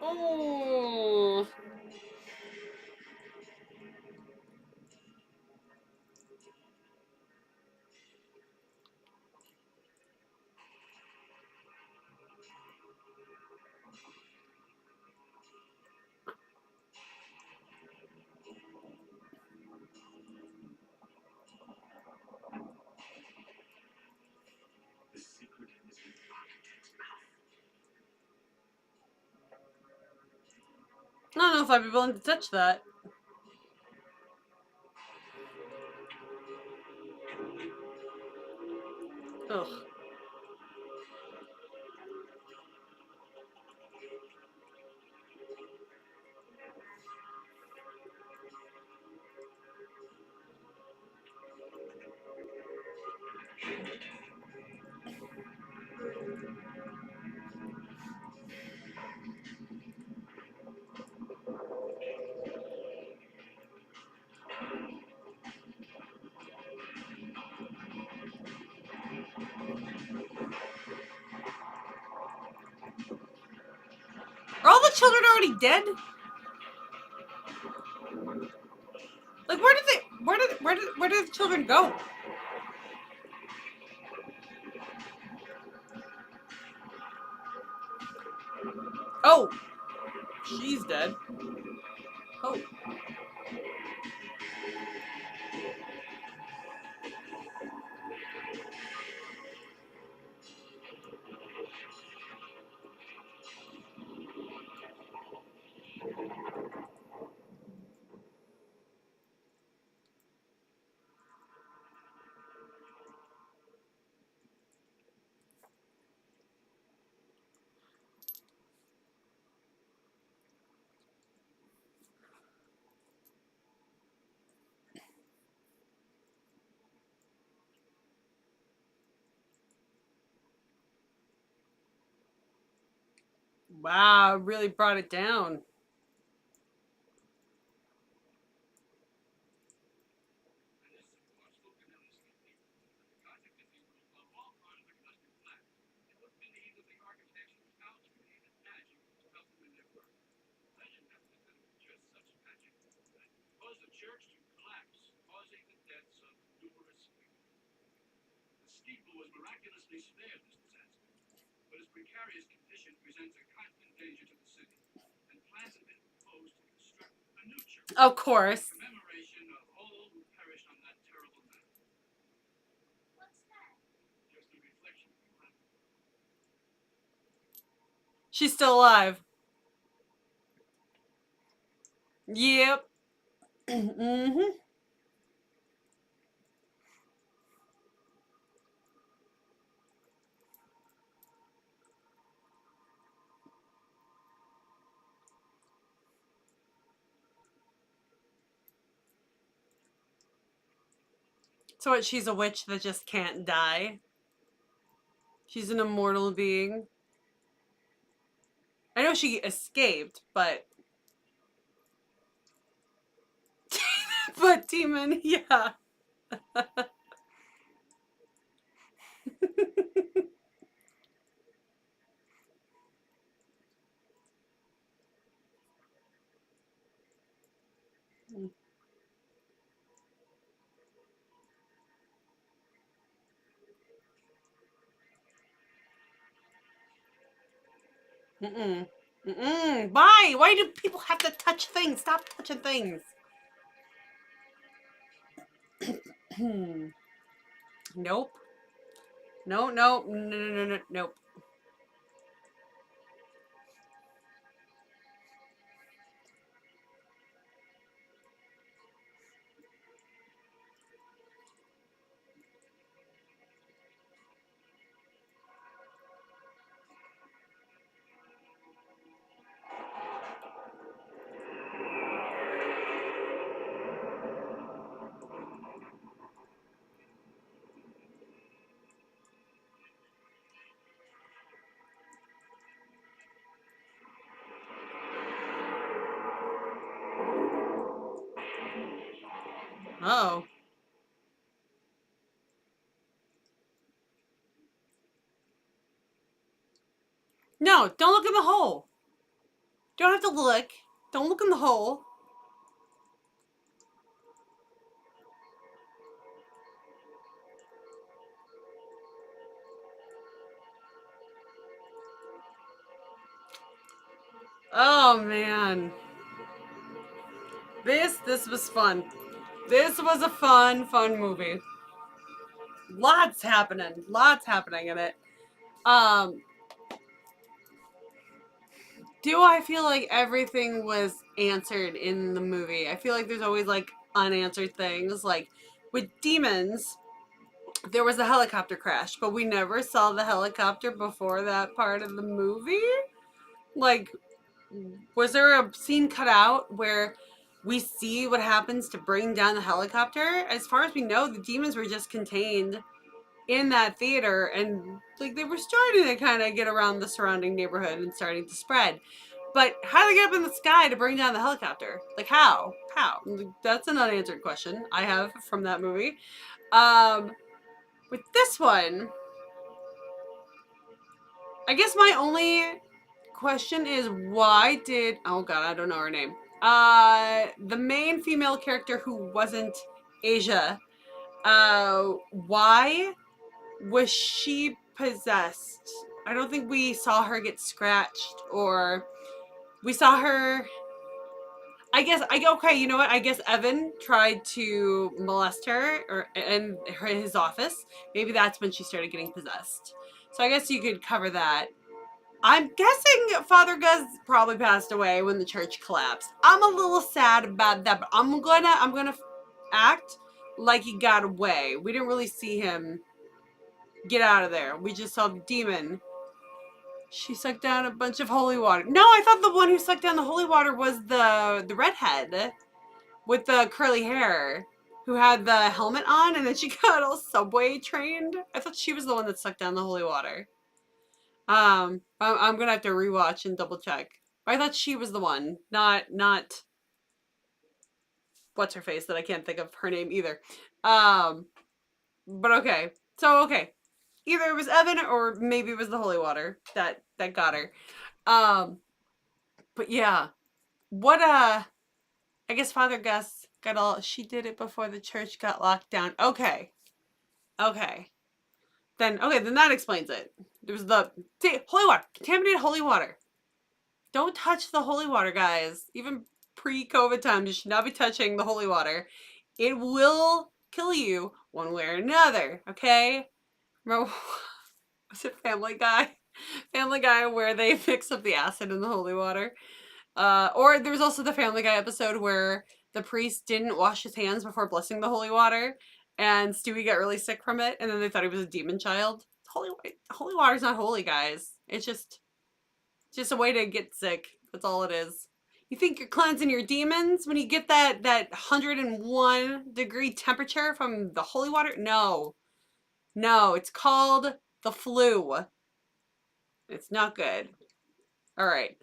Ooh. The secret is in the architect's mouth. I don't know if I'd be willing to touch that. Ugh. Are all the children already dead? Like, where did the children go? Oh, she's dead. Oh. Wow, really brought it down. Caused the church to collapse, causing the deaths of numerous people. The steeple was miraculously spared this disaster, but its precarious condition presents a constant danger to the city, and plans have been proposed to construct a new church Of course. in commemoration of all who perished on that terrible night. What's that? Just a reflection of your life. She's still alive. Yep. Mm-hmm. So what, she's a witch that just can't die? She's an immortal being. I know she escaped, but but demon, yeah. Mm-mm. Mm-mm. Why? Why do people have to touch things? Stop touching things. Nope. No, no, no, no, no, no, nope. Oh. No, don't look in the hole. Don't have to look. Don't look in the hole. Oh man. This was fun. This was a fun movie. Lots happening in it. Um, do I feel like everything was answered in the movie? I feel like there's always like unanswered things. Like with demons, there was a helicopter crash, but we never saw the helicopter before that part of the movie. Like, was there a scene cut out where we see what happens to bring down the helicopter? As far as we know, the demons were just contained in that theater, and like they were starting to kind of get around the surrounding neighborhood and starting to spread. But how do they get up in the sky to bring down the helicopter? Like how? How? Like, that's an unanswered question I have from that movie. Um, with this one, I guess my only question is why did oh god, I don't know her name. The main female character who wasn't Asia, why was she possessed? I don't think we saw her get scratched or we saw her. I guess okay. You know what? I guess Evan tried to molest her or in his office. Maybe that's when she started getting possessed. So I guess you could cover that. I'm guessing Father Gus probably passed away when the church collapsed. I'm a little sad about that, but I'm gonna act like he got away. We didn't really see him get out of there. We just saw the demon. She sucked down a bunch of holy water. No, I thought the one who sucked down the holy water was the redhead with the curly hair who had the helmet on and then she got all subway trained. I thought she was the one that sucked down the holy water. I'm gonna have to rewatch and double check. I thought she was the one, not what's her face that I can't think of her name either. But okay, so okay, either it was Evan or maybe it was the holy water that got her. Um, but yeah, what I guess Father Gus got all. She did it before the church got locked down. Okay, okay. Then that explains it. There was the holy water, contaminated holy water. Don't touch the holy water, guys. Even pre-COVID times, you should not be touching the holy water. It will kill you one way or another. Okay. Remember, was it Family Guy? Family Guy, where they mix up the acid in the holy water. Or there was also the Family Guy episode where the priest didn't wash his hands before blessing the holy water, and Stewie got really sick from it, and then they thought he was a demon child. Holy water's not holy, guys. It's just a way to get sick. That's all it is. You think you're cleansing your demons when you get that 101-degree temperature from the holy water? No. No, it's called the flu. It's not good. All right.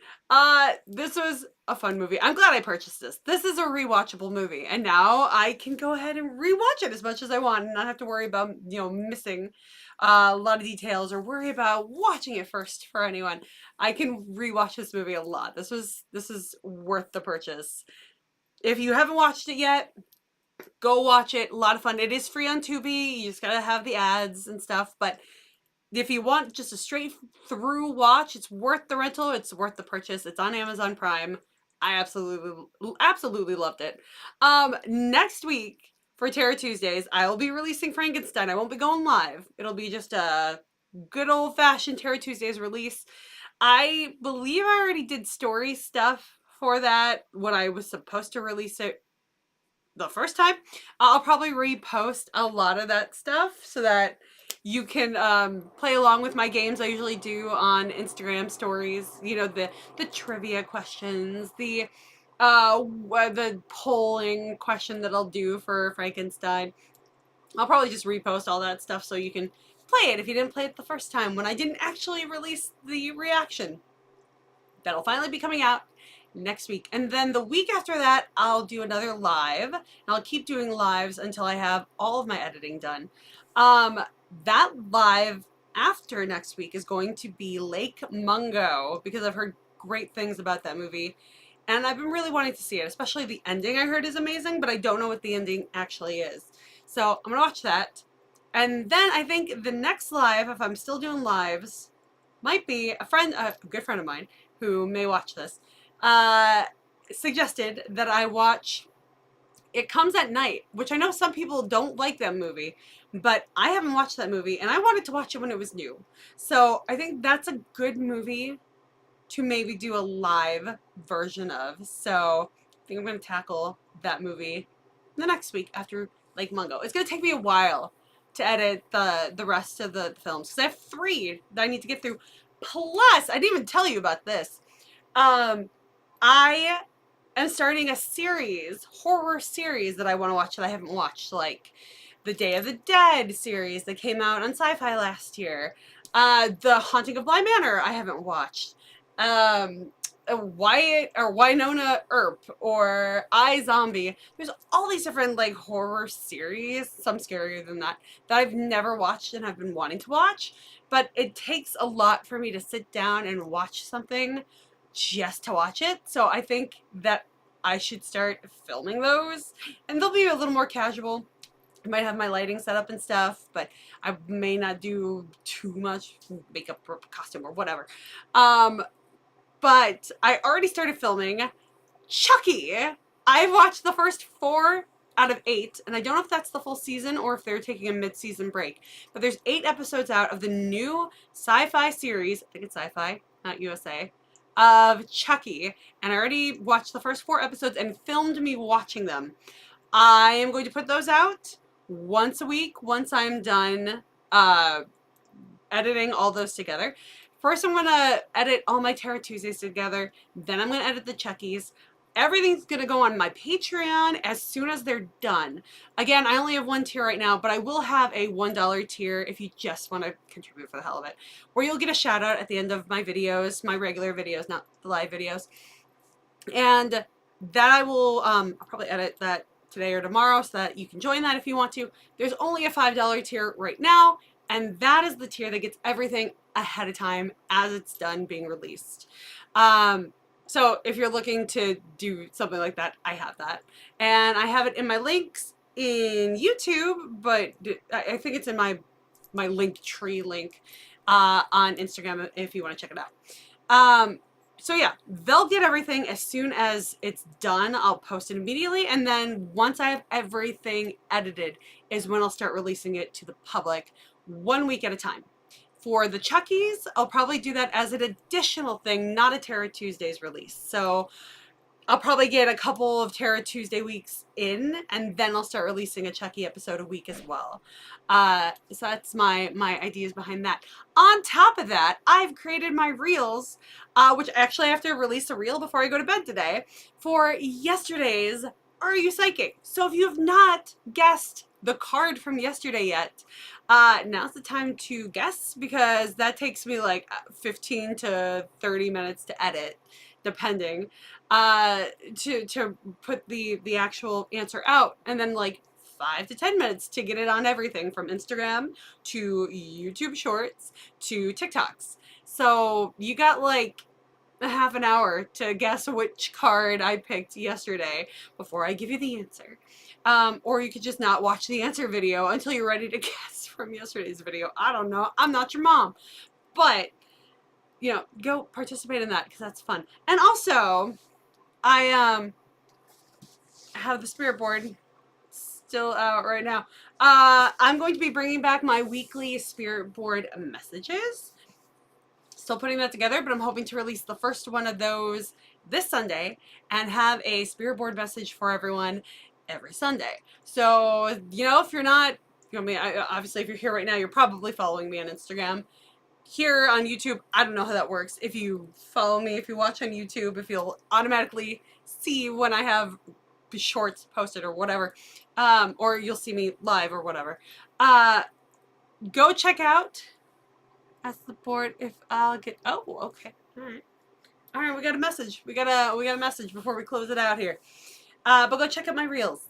This was a fun movie. I'm glad I purchased this. This is a rewatchable movie, and now I can go ahead and rewatch it as much as I want and not have to worry about, missing a lot of details or worry about watching it first for anyone. I can rewatch this movie a lot. This is worth the purchase. If you haven't watched it yet, go watch it. A lot of fun. It is free on Tubi. You just gotta have the ads and stuff, but if you want just a straight through watch, it's worth the rental. It's worth the purchase. It's on Amazon Prime. I absolutely loved it. Next week for Terror Tuesdays, I will be releasing Frankenstein. I won't be going live. It'll be just a good old fashioned Terror Tuesdays release. I believe I already did story stuff for that when I was supposed to release it the first time. I'll probably repost a lot of that stuff so that you can play along with my games I usually do on Instagram stories. The trivia questions, the polling question that I'll do for Frankenstein. I'll probably just repost all that stuff so you can play it if you didn't play it the first time when I didn't actually release the reaction. That'll finally be coming out next week. And then the week after that, I'll do another live. And I'll keep doing lives until I have all of my editing done. That live after next week is going to be Lake Mungo, because I've heard great things about that movie. And I've been really wanting to see it, especially the ending I heard is amazing, but I don't know what the ending actually is. So I'm going to watch that. And then I think the next live, if I'm still doing lives, might be a good friend of mine who may watch this, suggested that I watch It Comes at Night, which I know some people don't like that movie, but I haven't watched that movie and I wanted to watch it when it was new. So I think that's a good movie to maybe do a live version of. So I think I'm going to tackle that movie the next week after Lake Mungo. It's going to take me a while to edit the rest of the films because I have 3 that I need to get through. Plus, I didn't even tell you about this. I am starting a horror series that I want to watch that I haven't watched, like the Day of the Dead series that came out on Sci-Fi last year. The Haunting of Bly Manor I haven't watched. Wyatt or Winona Earp or iZombie. There's all these different like horror series, some scarier than that I've never watched and have been wanting to watch. But it takes a lot for me to sit down and watch something just to watch it. So I think that I should start filming those, and they'll be a little more casual. I might have my lighting set up and stuff, but I may not do too much makeup or costume or whatever. But I already started filming Chucky. I've watched the first 4 out of 8, and I don't know if that's the full season or if they're taking a mid-season break. But there's 8 episodes out of the new Sci-Fi series, I think it's Sci-Fi, not USA, of Chucky. And I already watched the first 4 episodes and filmed me watching them. I am going to put those out once a week once I'm done editing all those together. First, I'm going to edit all my Terror Tuesdays together. Then I'm going to edit the Chuckies. Everything's going to go on my Patreon as soon as they're done. Again, I only have 1 tier right now, but I will have a $1 tier if you just want to contribute for the hell of it, where you'll get a shout out at the end of my videos, my regular videos, not the live videos. And that I will, I'll probably edit that today or tomorrow so that you can join that if you want to. There's only a $5 tier right now, and that is the tier that gets everything ahead of time as it's done being released. So if you're looking to do something like that, I have that. And I have it in my links in YouTube, but I think it's in my link tree link on Instagram if you want to check it out. So yeah, they'll get everything as soon as it's done. I'll post it immediately, and then once I have everything edited is when I'll start releasing it to the public 1 week at a time. For the Chuckies, I'll probably do that as an additional thing, not a Terror Tuesdays release. So I'll probably get a couple of Terror Tuesday weeks in, and then I'll start releasing a Chucky episode a week as well. So that's my ideas behind that. On top of that, I've created my reels, which actually I have to release a reel before I go to bed today, for yesterday's Are You Psychic? So if you have not guessed the card from yesterday yet, now's the time to guess, because that takes me like 15 to 30 minutes to edit, depending, to put the actual answer out, and then like 5 to 10 minutes to get it on everything from Instagram to YouTube Shorts to TikToks. So you got like a half an hour to guess which card I picked yesterday before I give you the answer. Or you could just not watch the answer video until you're ready to guess from yesterday's video. I don't know. I'm not your mom. But, you know, go participate in that because that's fun. And also, I have the spirit board still out right now. I'm going to be bringing back my weekly spirit board messages. Still putting that together, but I'm hoping to release the first one of those this Sunday and have a spirit board message for everyone every Sunday. So, you know, if you're not, you know, obviously if you're here right now, you're probably following me on Instagram. Here on YouTube, I don't know how that works. If you follow me, if you watch on YouTube, if you'll automatically see when I have shorts posted or whatever, or you'll see me live or whatever. Go check out. That's the board. If I'll get, oh, okay, all right. All right, we got a message. We got a message before we close it out here. But go check out my reels.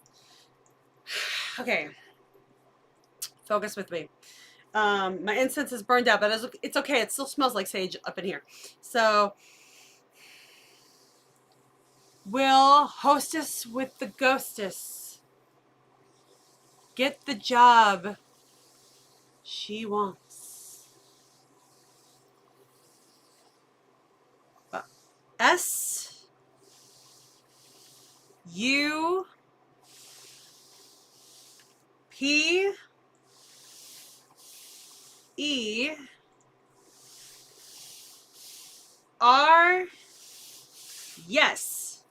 Okay. Focus with me. My incense is burned out, but it's okay. It still smells like sage up in here. So, will hostess with the ghostess get the job she wants? S U P E R yes.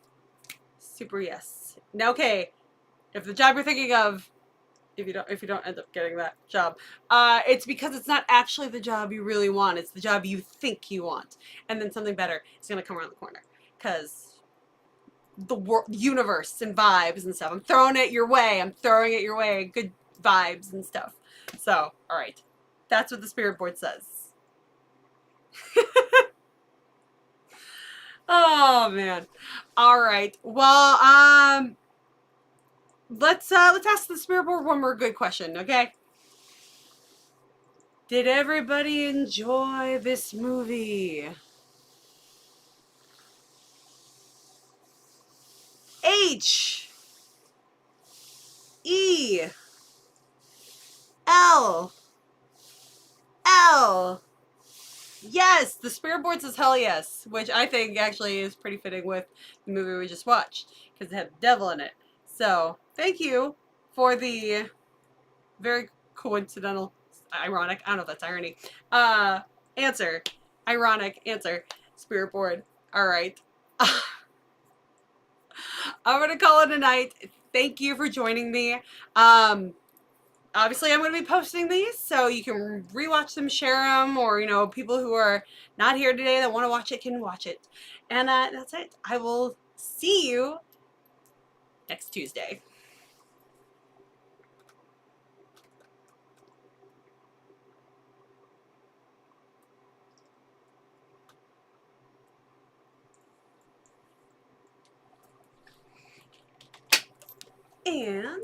Super yes. Now, okay, if the job you're thinking of, if you don't end up getting that job, it's because it's not actually the job you really want. It's the job you think you want, and then something better is gonna come around the corner. Cause the universe and vibes and stuff. I'm throwing it your way. I'm throwing it your way. Good vibes and stuff. So, all right, that's what the spirit board says. Oh man. All right. Well, let's ask the spirit board one more good question, okay? Did everybody enjoy this movie? H E L L. Yes, the spirit board says hell yes, which I think actually is pretty fitting with the movie we just watched because it had the devil in it. So thank you for the very coincidental, ironic, I don't know if that's irony, answer. Ironic answer. Spirit board. All right. I'm going to call it a night. Thank you for joining me. Obviously, I'm going to be posting these, so you can rewatch them, share them, or, you know, people who are not here today that want to watch it can watch it. And that's it. I will see you next Tuesday. And